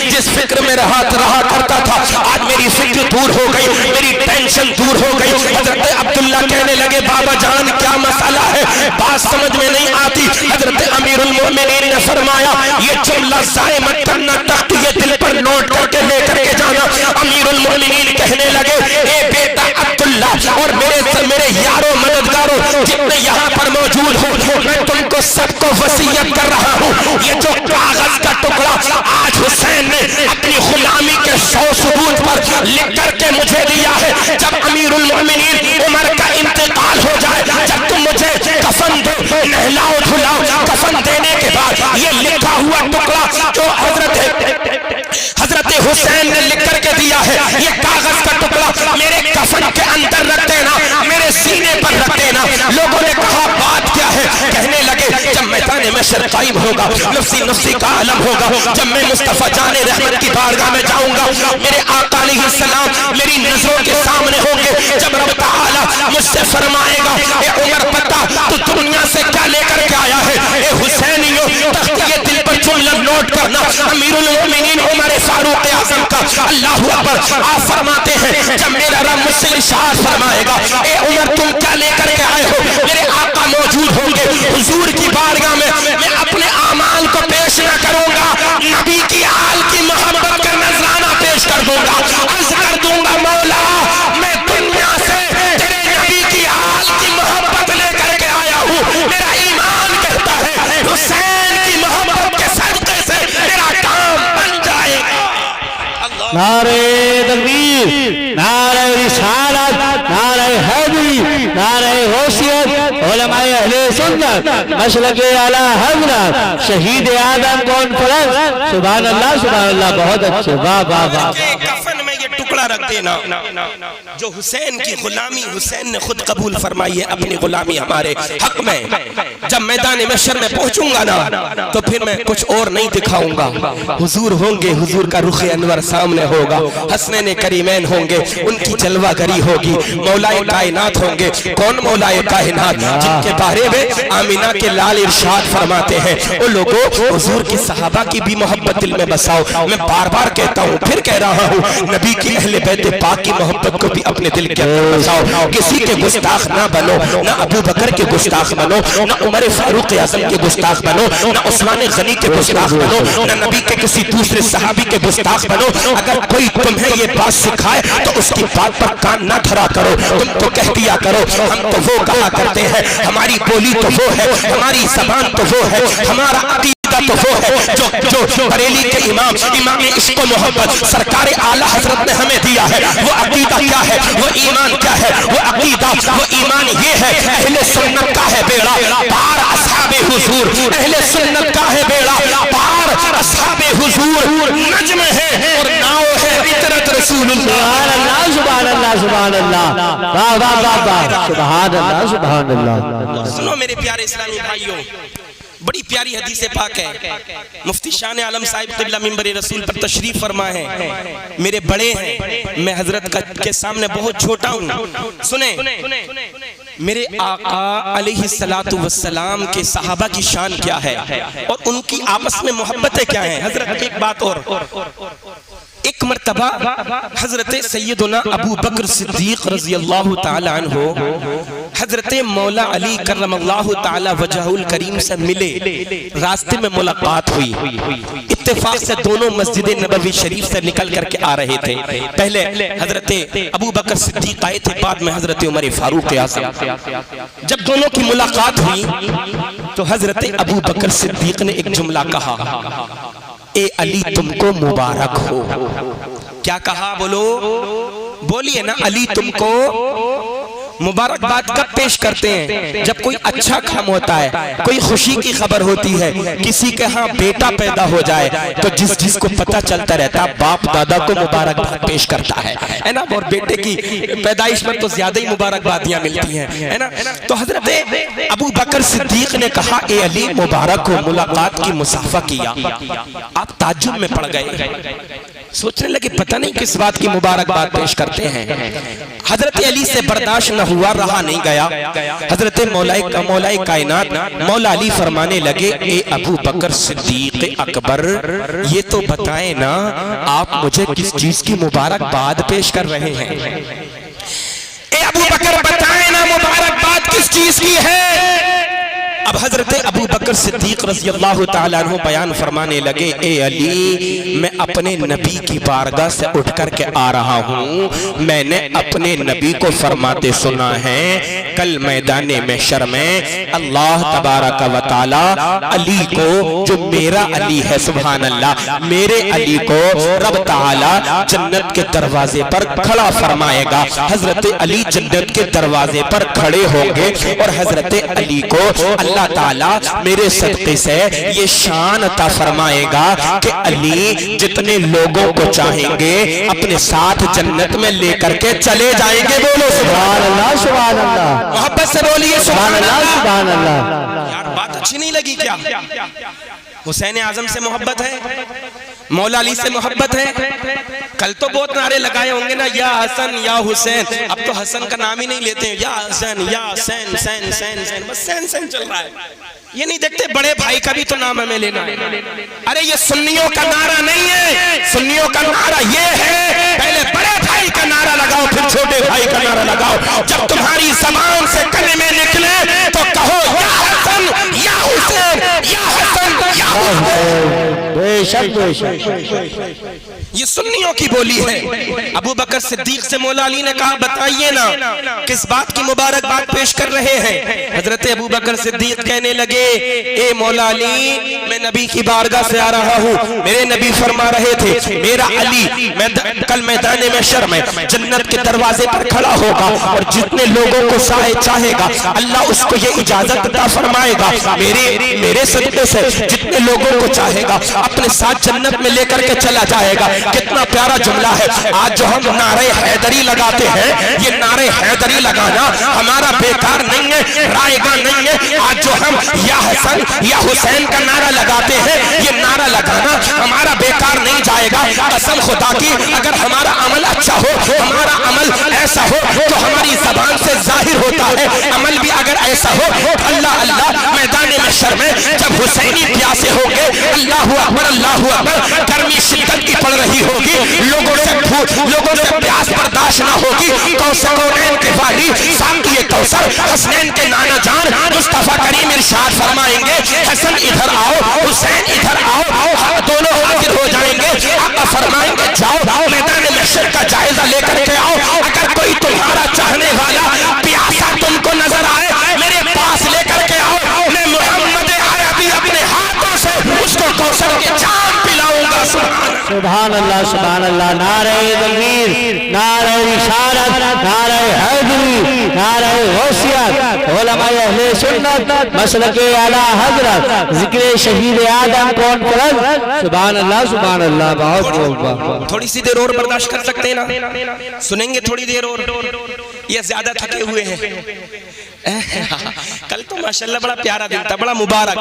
جس فکر میں رہا کرتا تھا آج میری فکر دور ہو گئی میری ٹینشن دور ہو گئی حضرت عبداللہ کہنے لگے بابا جان کیا مسئلہ ہے بات سمجھ میں نہیں آتی حضرت امیر المؤمنین نے فرمایا یہ جملہ ضائع مت کرنا تخت یہ دل پر نوٹ کر کے لے کر کے جانا امیر المؤمنین کہنے لگے اے بیٹا عبداللہ اور میرے یاروں مددگاروں جتنے یہاں پر موجود ہو میں تم کو سب کو وصیت کر رہا ہوں یہ جو کاغذ کا ٹکڑا آج حسین نے اپنی غلامی کے 100 ثبوت پر لکھ کر کے مجھے دیا ہے جب امیر المؤمنین عمر کا انتقال ہو جائے جب تم مجھے کفن دو نہلاؤ دھلاؤ کفن دینے کے بعد یہ لکھا ہوا ٹکڑا جو حضرت حسین نے لکھ کر کے دیا ہے یہ کاغذ کا ٹکڑا میرے کفن کے اندر رکھ دینا میرے سینے پر رکھ دینا لوگوں نے کہا بات کیا ہے کہنے لگے جب میدان محشر قائم ہوگا نفسی کا عالم ہوگا جب میں مصطفیٰ جان رحمت کی بارگاہ میں جاؤں گا میرے آقا علیہ السلام میری نظروں کے سامنے ہوں گے جب رب تعالیٰ مجھ سے فرمائے گا اے عمر پتا تو دنیا سے کیا لے کر کے آیا ہے اے حسینیوں تخت یہ دل پر جملہ نوٹ کرنا امیر المؤمنین عمر فاروق اعظم کا اللہ اکبر آپ فرماتے ہیں جب میرا رب مجھ سے ارشاد فرمائے گا اے عمر تم کیا لے کر کے آئے ہو میرے آقا موجود ہوں گے حضور کی بارگاہ میں میں اپنے اعمال کو پیش نہ کروں گا نبی کی آل کی محبت کا نذرانہ پیش کر دوں گا عرض کر دوں گا مولا میں دنیا سے تیرے نبی کی آل کی محبت لے کر کے آیا ہوں میرا ایمان کہتا ہے حسین کی محبت کے صدقے سے میرا کام بن جائے گا نعرہ تکبیر نعرہ رسالت نعرہ حیدری نعرہ غوثیت علماء اہل سنت مسلک اعلی حضرت شہید اعظم کانفرنس سبحان اللہ بہت اچھے واہ واہ واہ کفن میں یہ ٹکڑا ٹکڑا رکھ دینا۔ جو حسین کی غلامی حسین نے خود قبول فرمائی ہے اپنی غلامی ہمارے حق میں، جب میدان محشر میں پہنچوں گا نا تو پھر میں کچھ اور نہیں دکھاؤں گا، حضور ہوں گے، حضور کا رخ انور سامنے ہوگا، حسنین کریمین ہوں گے، ان کی جلوہ گری ہوگی، مولائے کائنات ہوں گے۔ کون مولائے کائنات؟ جن کے بارے میں آمینہ کے لال ارشاد فرماتے ہیں، او لوگوں حضور کی صحابہ کی بھی محبت دل میں بساؤ۔ میں بار بار کہتا ہوں، پھر کہہ رہا ہوں، نبی کی اہل بیت پاک کی محبت کو بھی اپنے دل کے اندر بساؤ۔ کسی کے گستاخ نہ بنو، نہ ابو بکر کے گستاخ بنو، نہ عمر فاروق اعظم کے گستاخ بنو، نہ عثمان غنی کے گستاخ بنو، نہ نبی کے کسی دوسرے صحابی کے گستاخ بنو۔ اگر کوئی تمہیں یہ بات سکھائے تو اس کی بات پر کان نہ دھرا کرو، تم تو کہہ دیا کرو ہم تو وہ کہا کرتے ہیں، ہماری بولی تو وہ ہے، ہماری زبان تو وہ ہے، ہمارا عقیدہ تو وہ ہے جو بریلی کے امام عشق و محبت سرکار اعلیٰ حضرت نے ہمیں دیا ہے۔ وہ عقیدہ کیا ہے، وہ ایمان کیا ہے؟ وہ عقیدہ وہ ایمان یہ ہے، اہل سنت کا ہے بیڑا پار اصحاب حضور، اہل سنت کا ہے بیڑا پار اصحاب حضور، نجم ہے اور ناؤ ہے عطرت رسول اللہ۔ سبحان اللہ سبحان اللہ، واہ واہ واہ واہ، سبحان اللہ سبحان اللہ۔ سنو میرے پیارے اسلامی بھائیوں، بڑی پیاری حدیث پاک ہے، مفتی شان عالم صاحب قبلہ منبر رسول پر تشریف فرما ہے، میرے بڑے ہیں، میں حضرت کے سامنے بہت چھوٹا ہوں۔ سنیں میرے آقا علیہ السلام کے صحابہ کی شان کیا ہے اور ان کی آپس میں محبتیں کیا ہیں۔ حضرت ایک بات اور، ایک مرتبہ حضرت سیدنا ابو بکر صدیق رضی اللہ تعالی عنہ حضرت مولا علی کرم اللہ تعالی وجہ الکریم سے ملے، راستے میں ملاقات ہوئی، اتفاق سے دونوں مسجد نبوی شریف سے نکل کر کے آ رہے تھے۔ پہلے حضرت ابو بکر صدیق آئے تھے، بعد میں حضرت عمر فاروق اعظم۔ جب دونوں کی ملاقات ہوئی تو حضرت ابو بکر صدیق نے ایک جملہ کہا، اے علی تم کو مبارک ہو۔ کیا کہا؟ بولو، بولیے نا، علی تم کو مبارکباد کب پیش کرتے ہیں؟ جب کوئی اچھا کام ہوتا ہے، کوئی خوشی کی خبر ہوتی ہے، کسی کے ہاں بیٹا پیدا ہو جائے تو جس کو پتہ چلتا رہتا باپ دادا کو مبارکباد پیش کرتا ہے نا، اور بیٹے کی پیدائش پر تو زیادہ ہی مبارکبادیاں ملتی ہیں ہے نا۔ تو حضرت ابو بکر صدیق نے کہا اے علی مبارک ہو، ملاقات کی، مصافحہ کیا۔ آپ تعجب میں پڑ گئے، سوچنے لگے پتہ نہیں کس بات کی مبارکباد پیش کرتے ہیں۔ حضرت علی سے برداشت نہ ہوا، رہا نہیں گیا۔ حضرت مولا کائنات مولا علی فرمانے لگے اے ابو بکر صدیق اکبر، یہ تو بتائیں نا آپ مجھے کس چیز کی مبارکباد پیش کر رہے ہیں؟ اے ابو بکر بتائیں نا مبارکباد کس چیز کی ہے؟ اب حضرت ابو بکر صدیق رضی اللہ تعالیٰ عنہ بیان فرمانے لگے اے علی میں اپنے نبی کی بارگاہ سے اٹھ کر کے آ رہا ہوں، میں نے اپنے نبی کو فرماتے سنا ہے کل میدان محشر میں اللہ تبارک و تعالی علی کو، جو میرا علی ہے سبحان اللہ، میرے علی کو رب تعالی جنت کے دروازے پر کھڑا فرمائے گا۔ حضرت علی جنت کے دروازے پر کھڑے ہوں گے اور حضرت علی کو اللہ تعالیٰ میرے صدقے سے یہ شان عطا فرمائے گا کہ علی جتنے لوگوں کو چاہیں گے اپنے ساتھ جنت میں لے کر کے چلے جائیں گے۔ بولو سبحان اللہ سبحان اللہ، محبت سے بولیے سبحان اللہ سبحان اللہ۔ یار بات اچھی نہیں لگی کیا؟ حسین اعظم سے محبت ہے، مولا علی سے محبت ہے۔ کل تو بہت نعرے لگائے ہوں گے نا، یا حسن یا حسین، اب تو حسن کا نام ہی نہیں لیتے ہیں، یا حسین یا حسین، سین سین سین، بس سین سین چل رہا ہے۔ یہ نہیں دیکھتے بڑے بھائی کا بھی تو نام ہمیں لینا ہے۔ ارے یہ سنیوں کا نعرہ نہیں ہے، سنیوں کا نعرہ یہ ہے پہلے بڑے بھائی کا نعرہ لگاؤ پھر چھوٹے بھائی کا نعرہ لگاؤ۔ جب تمہاری زبان سے کلمے نکلے تو کہو یا حسن یا حسین، یا حسن یا حسین۔ بے شک بے شک، یہ سنیوں کی بولی ہے۔ ابو بکر صدیق سے مولا علی نے کہا بتائیے نا کس بات کی مبارکباد پیش کر رہے ہیں؟ حضرت ابو بکر صدیق کہنے لگے اے مولا علی میں نبی کی بارگاہ سے آ رہا ہوں، میرے نبی فرما رہے تھے میرا علی کل میدان محشر میں جنت کے دروازے پر کھڑا ہوگا اور جتنے لوگوں کو چاہے گا اللہ اس کو یہ اجازت عطا فرمائے گا میرے صدقے سے جتنے لوگوں کو چاہے گا اپنے ساتھ جنت میں لے کر کے چلا جائے گا۔ کتنا پیارا جملہ ہے. آج جو ہم نعرہ حیدری لگاتے ہیں, یہ نعرہ حیدری لگانا ہمارا بیکار نہیں ہے, رائے گاں نہیں ہے. آج جو ہم یا حسن یا حسین کا نعرہ لگاتے ہیں, یہ نعرہ لگانا ہمارا بیکار نہیں جائے گا. قسم خدا کی اگر ہمارا عمل اچھا ہو, ہمارا عمل ایسا ہو جو ہماری زبان سے ظاہر ہوتا ہے, عمل بھی اگر ایسا ہو, اللہ اللہ میدان محشر میں جب حسینی پیاسے ہوں گے, اللہ اکبر اللہ اکبر, گرمی شدت کی پڑ رہی ہوگی, لوگوں سے پیاس برداشت نہ ہوگی, کوثرین کے والی ساقی کوثر حسنین کے نانا جان مصطفیٰ کریم ارشاد فرمائیں گے, حسن ادھر آؤ, حسین ادھر آؤ, دونوں حاضر ہو جائیں گے. آقا فرمائیں گے جاؤ میدان محشر کا جائزہ لے کر کے آؤ, اگر کوئی تمہارا چاہنے والا پیاسا تم کو نظر آئے, میرے پاس لے کر کے آؤ, میں محمد عربی اپنے ہاتھوں سے اس کو کوثر کے جام پلاؤں گا. سبحان اللہ سبحان اللہ. نعرہ تکبیر, نعرہ رسالت, نعرہ حیدری, نعرہ غوثیت, علماء اہل سنت, مسلک اعلیٰ حضرت, ذکر شہید آدم کانفرنس. سبحان اللہ سبحان اللہ. بہت بہت تھوڑی سی دیر اور برداشت کر سکتے ہیں نا, سنیں گے تھوڑی دیر اور, یہ زیادہ تھکے ہوئے ہیں. کل تو ماشاءاللہ بڑا پیارا دن تھا, بڑا مبارک,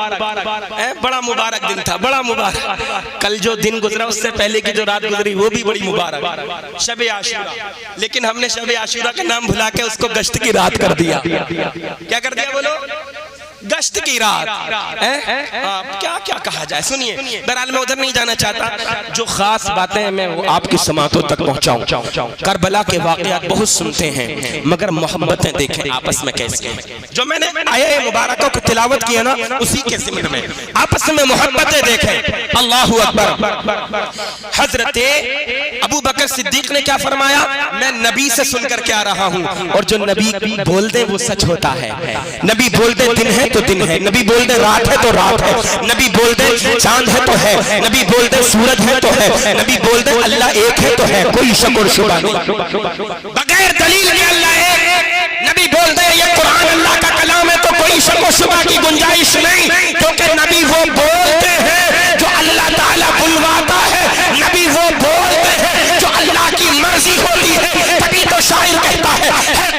بڑا مبارک دن تھا, بڑا مبارک. کل جو دن گزرا اس سے پہلے کی جو رات گزری وہ بھی بڑی مبارک, شب عاشورہ. لیکن ہم نے شب عاشورہ کا نام بھلا کے اس کو گشت کی رات کر دیا. کیا کر دیا بولو؟ گشت کی رات. کیا کیا کہا جائے, سنیے. بہرحال میں ادھر نہیں جانا چاہتا, جو خاص باتیں میں آپ کی سماعتوں تک پہنچاؤں. کربلا کے واقعات بہت سنتے ہیں, مگر محبتیں دیکھیں آپس میں کیسے ہیں. جو میں نے آیہ مبارکوں کو تلاوت کیا نا, اسی کے ضمن میں آپس میں محبتیں دیکھیں. اللہ اکبر. حضرت ابو بکر صدیق نے کیا فرمایا, میں نبی سے سن کر کے آ رہا ہوں, اور جو نبی بول دے وہ سچ ہوتا ہے. نبی بول دے دن ہے تو دن ہے, نبی بول دے رات ہے تو رات ہے, نبی بول دے چاند ہے تو ہے, نبی بول دے سورج ہے تو ہے, نبی بول دے اللہ ایک ہے تو ہے, کوئی شک اور شبہ نہیں. بغیر دلیل کے اللہ ایک, نبی بول دے یہ قرآن اللہ کا کلام ہے تو کوئی شک و شبہ کی گنجائش نہیں, کیونکہ نبی وہ بولتے ہیں جو اللہ تعالیٰ بلواتا ہے, نبی وہ بولتے ہیں جو اللہ کی مرضی ہوتی ہے. تبھی تو شاعر کہتا ہے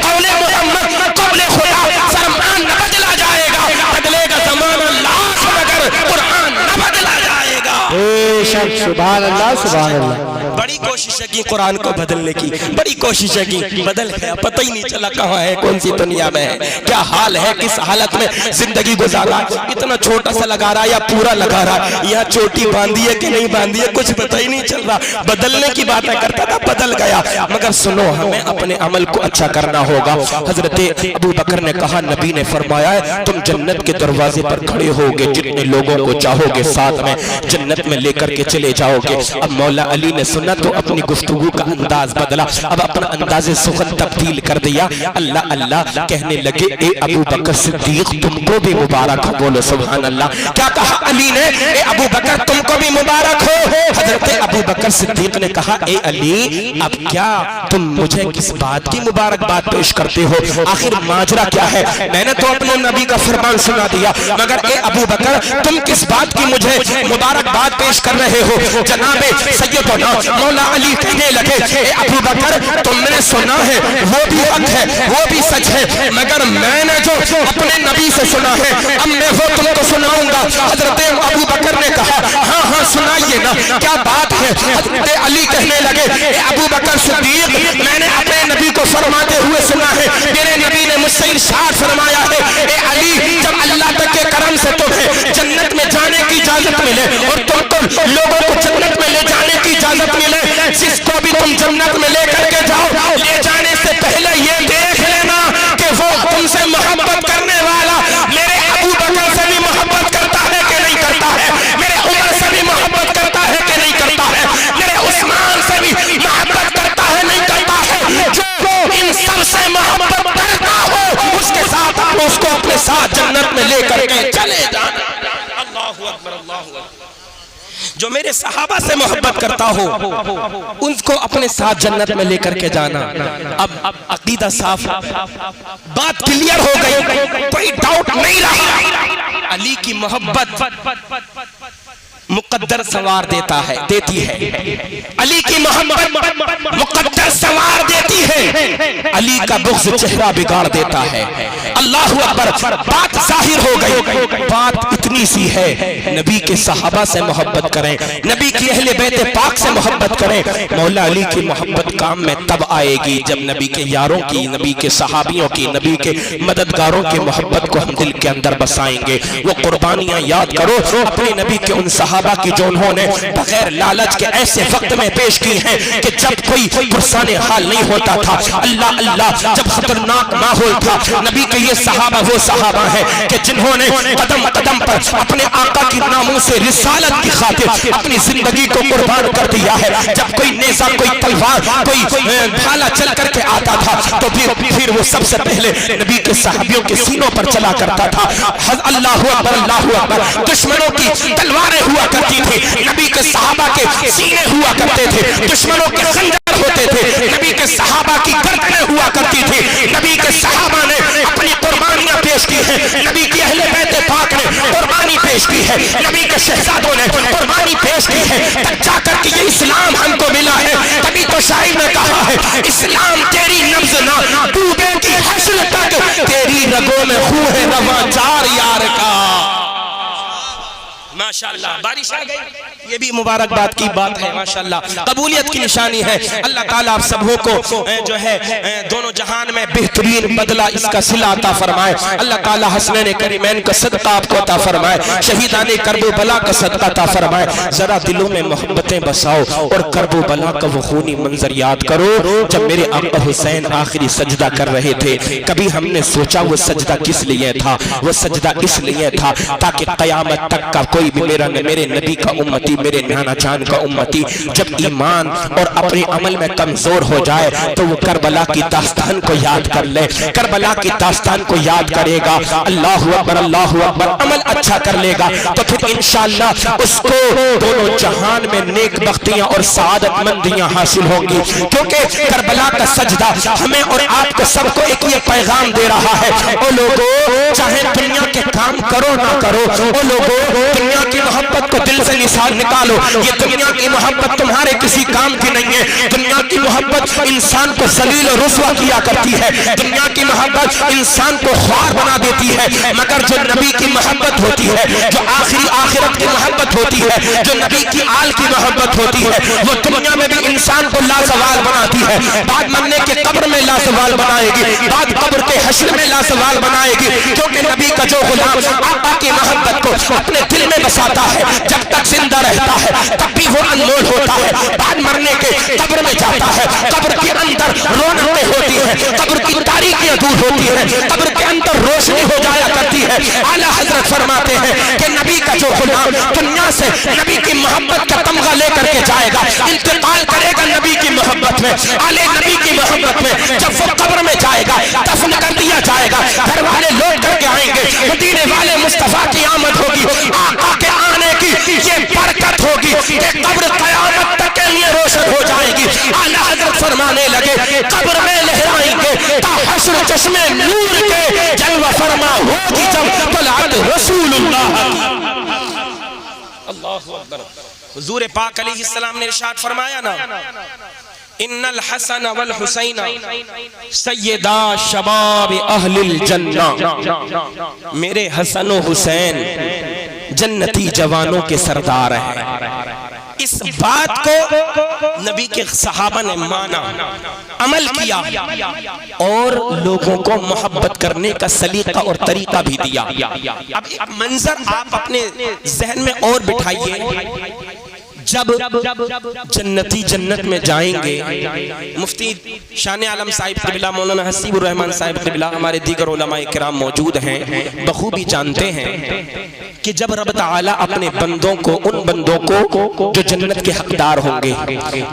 قول محمد قول خدا فرمان نہ بدلا جائے گا, بدلے گا زمانہ لاکھ مگر قرآن نہ بدلا جائے گا. بے شک. سبحان اللہ سبحان اللہ. بڑی کوششیں کی قرآن کو بدلنے کی, بڑی کوششیں کی, بدل گیا, پتہ ہی نہیں چلا کہاں ہے, کون سی دنیا میں ہے, کیا حال ہے, کس حالت میں زندگی گزارا. اتنا چھوٹا سا لگا رہا یا پورا لگا رہا, یہاں چوٹی باندھی ہے کہ نہیں باندھی ہے, کچھ پتہ ہی نہیں چل رہا. بدلنے کی باتیں کرتا تھا, بدل گیا. مگر سنو, ہمیں اپنے عمل کو اچھا کرنا ہوگا. حضرت ابو بکر نے کہا, نبی نے فرمایا ہے تم جنت کے دروازے پر کھڑے ہوگے, جتنے لوگوں کو چاہو گے ساتھ میں جنت میں لے کر کے چلے جاؤ گے. اب مولا علی نے سنا تو اپنی گفتگو کا انداز بدلا, اب اپنا انداز سخن تبدیل کر دیا. اللہ اللہ کہنے لگے, اے ابو بکر صدیق تم کو بھی مبارک ہو. بولو سبحان اللہ. کیا کہا علی نے, اے ابو بکر تم کو بھی مبارک ہو. حضرت ابو بکر صدیق نے کہا, اے علی اب کیا تم مجھے کس بات کی مبارکباد پیش کرتے ہو, آخر ماجرا کیا ہے. میں نے تو اپنے نبی کا فرمان سنا دیا, مگر اے ابو بکر تم کس بات کی مجھے مبارکباد پیش کر رہے ہو. جناب سیدنا مولا علی کہنے لگے, اے ابو بکر تم نے سنا ہے وہ بھی حق ہے, وہ بھی سچ ہے, مگر میں نے جو اپنے نبی سے سنا ہے اب میں وہ تم کو سناؤں گا. حضرت ابو بکر نے کہا, ہاں ہاں سنائیے نا, کیا بات ہے. حضرت علی کہنے لگے, اے ابو بکر صدیق میں نے اپنے نبی کو فرماتے ہوئے سنا ہے, میرے نبی نے مجھ سے ارشاد فرمایا ہے, اے علی جب اللہ تک کے کرم سے تمہیں جنت میں جانے کی اجازت ملے اور تم کو لوگوں کو جنت میں لے جانے کی اجازت ملے, جس کو بھی تم جنت میں لے کر کے جاؤ, لے جانے سے پہلے یہ دیکھ لینا کہ وہ تم سے محبت کرنے والا میرے ابو بکر سے بھی محبت کرتا ہے کہ نہیں کرتا ہے, میرے عمر سے بھی محبت کرتا ہے کہ نہیں کرتا ہے, میرے عثمان سے بھی محبت کرتا ہے نہیں کرتا ہے. جو ان سب سے محبت کرتا ہو اس کے ساتھ اس کو اپنے ساتھ جنت میں لے کر کے چلے جانا. اللہ اکبر اللہ اکبر. جو میرے صحابہ سے محبت کرتا ہو ان کو اپنے ساتھ جنت میں لے کر کے جانا. اب عقیدہ صاف, بات کلیئر ہو گئی, کوئی ڈاؤٹ نہیں رہا. علی کی محبت مقدر سوار دیتی ہے علی کی محبت مقدر سوار دیتی ہے، علی کا بغض چہرہ بگاڑ دیتا ہے۔ اللہ اکبر، بات ظاہر ہو گئی، بات اتنی سی ہے، نبی کے صحابہ سے محبت کریں، نبی کی اہل بیت پاک سے محبت کریں، مولا علی کی محبت کام میں تب آئے گی جب نبی کے یاروں کی، نبی کے صحابیوں کی، نبی کے مددگاروں کی محبت کو ہم دل کے اندر بسائیں گے۔ وہ قربانیاں یاد کرو اپنے نبی کے ان صحابہ کی جو انہوں نے بغیر لالچ کے ایسے وقت میں پیش کی ہیں کہ جب کوئی پرسان حال نہیں ہوتا تھا، اللہ اللہ، جب خطرناک ماحول تھا، نبی کے یہ صحابہ وہ صحابہ ہیں کہ جنہوں نے قدم قدم پر اپنے آقا کی ناموس رسالت کی خاطر اپنی زندگی کو قربان کر دیا ہے۔ جب کوئی نیزہ، کوئی تلوار، کوئی بھالا چل کر کے آتا تھا تو پھر وہ سب سے پہلے نبی کے صحابیوں کے سینوں پر چلا کرتا تھا۔ اللہ اکبر، اللہ اکبر، دشمنوں کی تلواریں ہوا کرتی تھی، نبی کے صحابہ کے سینے ہوا کرتے تھے، دشمنوں کے خنجر ہوتے تھے، نبی کے صحابہ کی گردنیں ہوا کرتی تھی، نبی کے صحابہ نے اپنی قربانیاں پیش کی ہیں، نبی کی اہل بیت پاک نے قربانی پیش کی ہے، نبی کے شہزادوں نے قربانی پیش کی ہے، تب جا کر کے یہ اسلام ہم کو ملا ہے۔ تبھی تو شاعر نے کہا ہے، اسلام تیری نبض نہ ڈوبے گی حشر تک، تیری رگوں میں خون ہے رواں جار یار کا۔ ماشاءاللہ، بارش آ گئی، یہ بھی مبارکباد کی بات ہے، ماشاءاللہ قبولیت کی نشانی ہے۔ اللہ تعالیٰ آپ سبوں کو جو ہے دونوں جہان میں بہترین بدلہ اس کا صلہ عطا فرمائے۔ اللہ تعالیٰ حسنین کریمین کا صدقہ آپ کو عطا فرمائے، شہیدان کرب و بلا کا صدقہ عطا فرمائے۔ ذرا دلوں میں محبتیں بساؤ اور کرب و بلا کا وہ خونی منظر یاد کرو جب میرے آقا حسین آخری سجدہ کر رہے تھے۔ کبھی ہم نے سوچا وہ سجدہ کس لیے تھا؟ وہ سجدہ اس لیے تھا تاکہ قیامت تک کا کوئی بھی میرے نبی کا امتی، میرے نانا جان کا امتی جب ایمان اور اپنے عمل میں کمزور ہو جائے تو وہ کربلا کی داستان کو یاد کر لے، کربلا کی داستان کو یاد کرے گا، اللہ اکبر، اللہ اکبر، عمل اچھا کر لے گا تو پھر انشاءاللہ اس کو دونوں جہان میں نیک بختیاں اور سعادت مندیاں حاصل ہوں گی۔ کیونکہ کربلا کا سجدہ ہمیں اور آپ کو سب کو ایک یہ پیغام دے رہا ہے، او لوگوں چاہے دنیا کے کام کرو نہ کرو، او لوگوں دنیا کی محبت کو دل سے نکالو، یہ دنیا کی محبت تمہارے کسی کام کی نہیں ہے۔ دنیا کی محبت انسان کو ذلیل و رسوا کیا کرتی ہے، دنیا کی محبت انسان کو خوار بنا دیتی ہے، مگر جو نبی کی محبت ہوتی ہے، جو آخری آخرت کی محبت ہوتی ہے، جو نبی کی آل کی محبت ہوتی ہے، وہ دنیا میں بھی انسان کو لازوال بناتی ہے، بعد مرنے کے قبر میں لازوال بنائے گی، بعد قبر کے حشر میں لازوال بنائے گی، کیونکہ نبی کا جو غلام آقا کی محبت کو اپنے دل میں بساتا ہے جب تک زندہ رہتا ہے تب بھی وہ انمول ہوتا ہے، بعد مرنے کے قبر میں جاتا ہے، قبر کے اندر رونقیں ہوتی ہیں، قبر کی تاریکیاں دور ہوتی ہیں، قبر کے اندر روشنی ہو جایا کرتی ہے۔ اعلیٰ حضرت فرماتے ہیں کہ نبی کا جو غلام دنیا سے نبی کی محبت کا تمغہ لے کر کے جائے گا، انتقال کرے گا نبی کی محبت میں، آلے نبی کی محبت میں، جب وہ قبر میں جائے گا دفن کر دیا جائے گا، گھر والے لوٹ کر کے آئیں گے، مدینے والے مصطفیٰ کی آمد ہوگی، آقا کے آنے کی یہ برکت ہوگی کہ قبر قیامت تک کے لیے روشن ہو جائے گی۔ اعلیٰ حضرت فرمانے لگے قبر میں لہرائیں گے تا حشر چشمے نور کے جلوہ فرما ہوگی جب طلعت رسول اللہ۔ اللہ اکبر، حضور پاک علیہ السلام نے ارشاد فرمایا نا، ان الحسن والحسین سیدا شباب اہل الجنہ، میرے حسن و حسین جنتی جوانوں کے سردار ہیں۔ اس بات کو نبی کے صحابہ نے مانا، عمل کیا اور لوگوں کو محبت کرنے کا سلیقہ اور طریقہ بھی دیا۔ اب ایک منظر آپ اپنے ذہن میں اور بٹھائیے، جب جنتی جنت میں جائیں گے، مفتی شان عالم صاحب قبلہ، مولانا حسیب الرحمن صاحب قبلہ، ہمارے دیگر علماء کرام موجود ہیں، بخوبی جانتے ہیں کہ جب رب تعالیٰ اپنے بندوں کو، ان بندوں کو جو جنت کے حقدار ہوں گے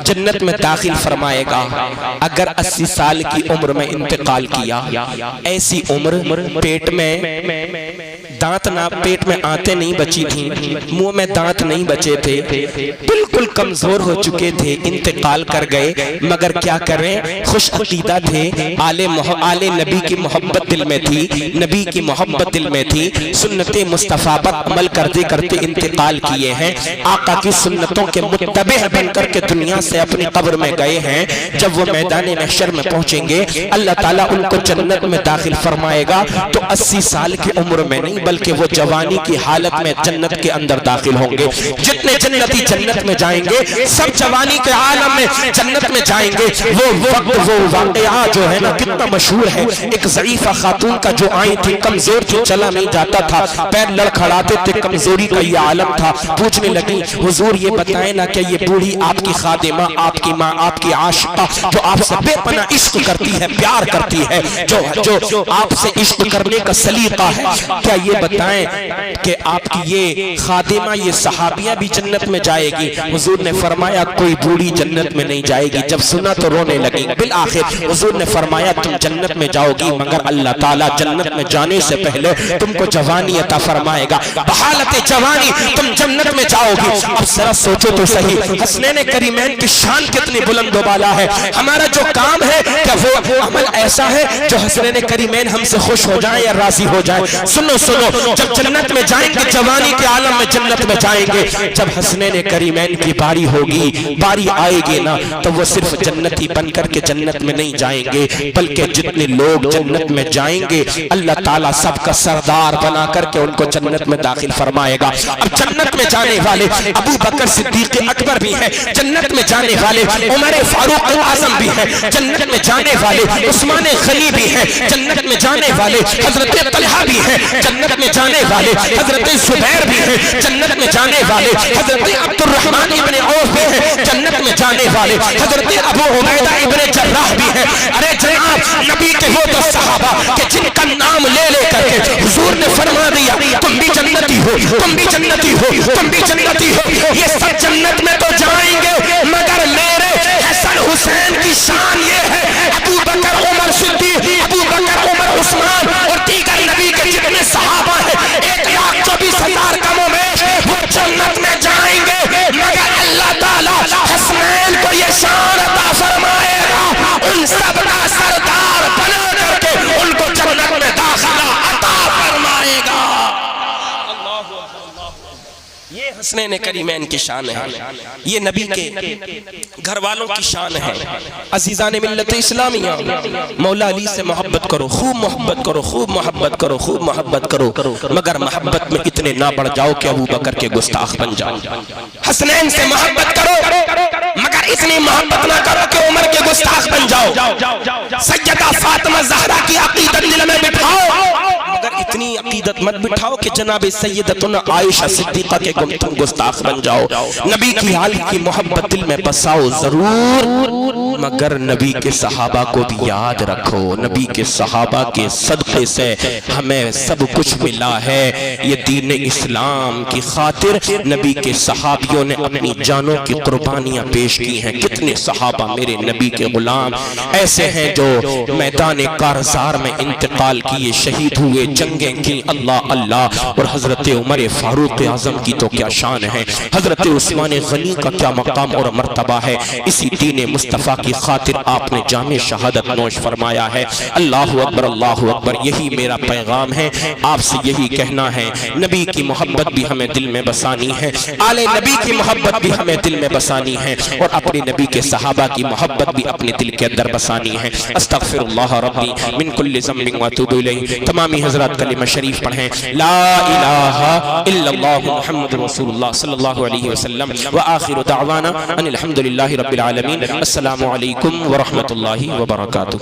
جنت میں داخل فرمائے گا، اگر 80 سال کی عمر میں انتقال کیا، ایسی عمر پیٹ میں دانت نہ پیٹ میں آنتیں نہیں بچی تھیں، منہ میں دانت نہیں بچے تھے، بالکل کمزور ہو چکے تھے، انتقال کر گئے، مگر کیا کریں، خوش عقیدہ تھے، آل نبی کی محبت دل میں تھی، نبی کی محبت دل میں تھی، سنت مصطفیٰ پر عمل کرتے کرتے انتقال کیے ہیں، آقا کی سنتوں کے متبع بن کر کے دنیا سے اپنی قبر میں گئے ہیں۔ جب وہ میدان محشر میں پہنچیں گے، اللہ تعالیٰ ان کو جنت میں داخل فرمائے گا تو 80 سال کی عمر میں نہیں بلکہ وہ جوانی کی حالت میں جنت کے اندر داخل ہوں گے۔ جتنے جنتی جنت میں جائیں گے سب جوانی کے عالم میں جنت میں جائیں گے۔ وہ وقت وہ واقعہ جو ہے نا کتنا مشہور ہے، ایک ضعیفہ خاتون کا جو آئی تھی، کمزور تھی، چلا نہیں جاتا تھا، پیر لڑکھڑاتے تھے، کمزوری کا یہ عالم تھا، پوچھنے لگی حضور یہ بتائیں نا کہ یہ بوڑھی آپ کی خادمہ، آپ کی ماں، آپ کی عاشقہ جو آپ سے بے پناہ عشق کرتی ہے، پیار کرتی ہے، جو آپ سے عشق کرنے کا سلیقہ ہے، کیا یہ بتائیں کہ آپ کی یہ خادمہ، یہ صحابیہ بھی جنت میں جائے گی؟ حضور نے فرمایا کوئی بوڑھی جنت میں نہیں جائے گی۔ جب سنا تو رونے لگی، بالآخر حضور نے فرمایا تم جنت میں جاؤ گی، مگر اللہ تعالیٰ جنت میں جانے سے پہلے تم کو جوانی عطا فرمائے گا، بحالت جوانی تم جنت میں جاؤ گی۔ اب ذرا سوچو تو صحیح، حسنین کریمین کی شان کتنی بلند و بالا ہے۔ ہمارا جو کام ہے کہ وہ عمل ایسا ہے جو حسنین کریمین ہم سے خوش ہو جائیں یا راضی ہو جائیں۔ سنو جب جنت میں جائیں گے، جوانی کے عالم میں جنت میں جائیں گے، جب حسنین کریمین کی باری ہوگی، باری آئے گی نا، تو وہ صرف جنتی بن کر کے جنت میں نہیں جائیں گے بلکہ جتنے لوگ جنت میں جائیں گے اللہ تعالیٰ سب کا سردار بنا کر کے ان کو جنت میں داخل فرمائے گا۔ اب جنت میں جانے والے ابو بکر صدیق اکبر بھی ہیں، جنت میں جانے والے عمر فاروق اعظم بھی ہیں، جنت میں جانے والے عثمان غنی بھی ہیں، جنت میں جانے والے حضرت طلحہ بھی ہیں، جنت میں جانے والے حضرت زبیر بھی ہیں، جنت میں جانے والے حضرت عبد الرحمن ابن عوف بھی ہیں، جنت میں جانے والے حضرت ابو عبیدہ ابن جراح بھی ہیں۔ ارے جناب نبی کے وہ دو صحابہ کہ جن کا نام لے لے کر کے حضور نے فرما دیا تم بھی جنتی ہو، تم بھی جنتی ہو، تم بھی جنتی ہو، یہ سب جنت میں تو جائیں گے، مگر میرے حسن حسین کی شان یہ ہے، ابو بکر عمر صدیق، ابو بکر عمر عثمان اور دیگر نبی کے جتنے صحابہ ہیں 1,24,000 کموں میں وہ جنت میں جائیں گے، مگر اللہ تعالیٰ حسنین کو یہ شان عطا فرمائے گا، ان سب کا سردار بنا کر کے ان کو جنت میں داخلہ عطا فرمائے گا۔ یہ حسنین کریمین کی شان ہے، یہ نبی کے گھر والوں کی شان ہے۔ عزیزان ملت اسلامیہ، مولا علی سے محبت کرو، خوب محبت کرو، خوب محبت کرو، خوب محبت کرو، مگر محبت میں اتنے نہ بڑھ جاؤ کہ ابو بکر کے گستاخ بن جاؤ۔ حسنین سے محبت کرو مگر اتنی محبت نہ کرو کہ عمر کے گستاخ بن جاؤ۔ سیدہ فاطمہ زہرا کی عقیدت دل میں بٹھاؤ مگر اتنی عقیدت مت بٹھاؤ کہ جناب سیدتنا عائشہ صدیقہ کے تم گستاخ بن جاؤ۔ نبی کی آل کی محبت دل میں بساؤ ضرور، مگر نبی کے صحابہ کو بھی یاد رکھو، نبی کے صحابہ کے صدقے سے ہمیں سب کچھ ملا ہے۔ یہ دین اسلام کی خاطر نبی کے صحابیوں نے اپنی جانوں کی قربانیاں پیش کی ہیں۔ کتنے صحابہ میرے نبی کے غلام ایسے ہیں جو میدان کارزار میں انتقال کیے، شہید ہوئے، جنگیں کی، اللہ اللہ۔ اور حضرت عمر فاروق اعظم کی تو کیا شان ہے، حضرت عثمان غنی کا کیا مقام اور مرتبہ ہے۔ اسی دین مصطفیٰ کی خاطر آپ نے جام شہادت نوش فرمایا ہے۔ اللہ اکبر، اللہ اکبر۔ یہی میرا پیغام ہے، آپ سے یہی کہنا ہے، نبی کی محبت بھی ہمیں دل میں بسانی ہے، آل نبی کی محبت بھی ہمیں دل میں بسانی ہے، اور اپنے نبی کے صحابہ کی محبت بھی اپنے دل کے اندر بسانی ہے۔ استغفر اللہ ربی من کل ذنب واتوب الیہ۔ تمامی حضرات کلمہ شریف پڑھیں، لا الہ الا اللہ محمد رسول اللہ صلی اللہ علیہ وسلم، وآخر دعوانا ان الحمدللہ رب العالمین۔ السلام علیکم ورحمۃ اللہ وبرکاتہ۔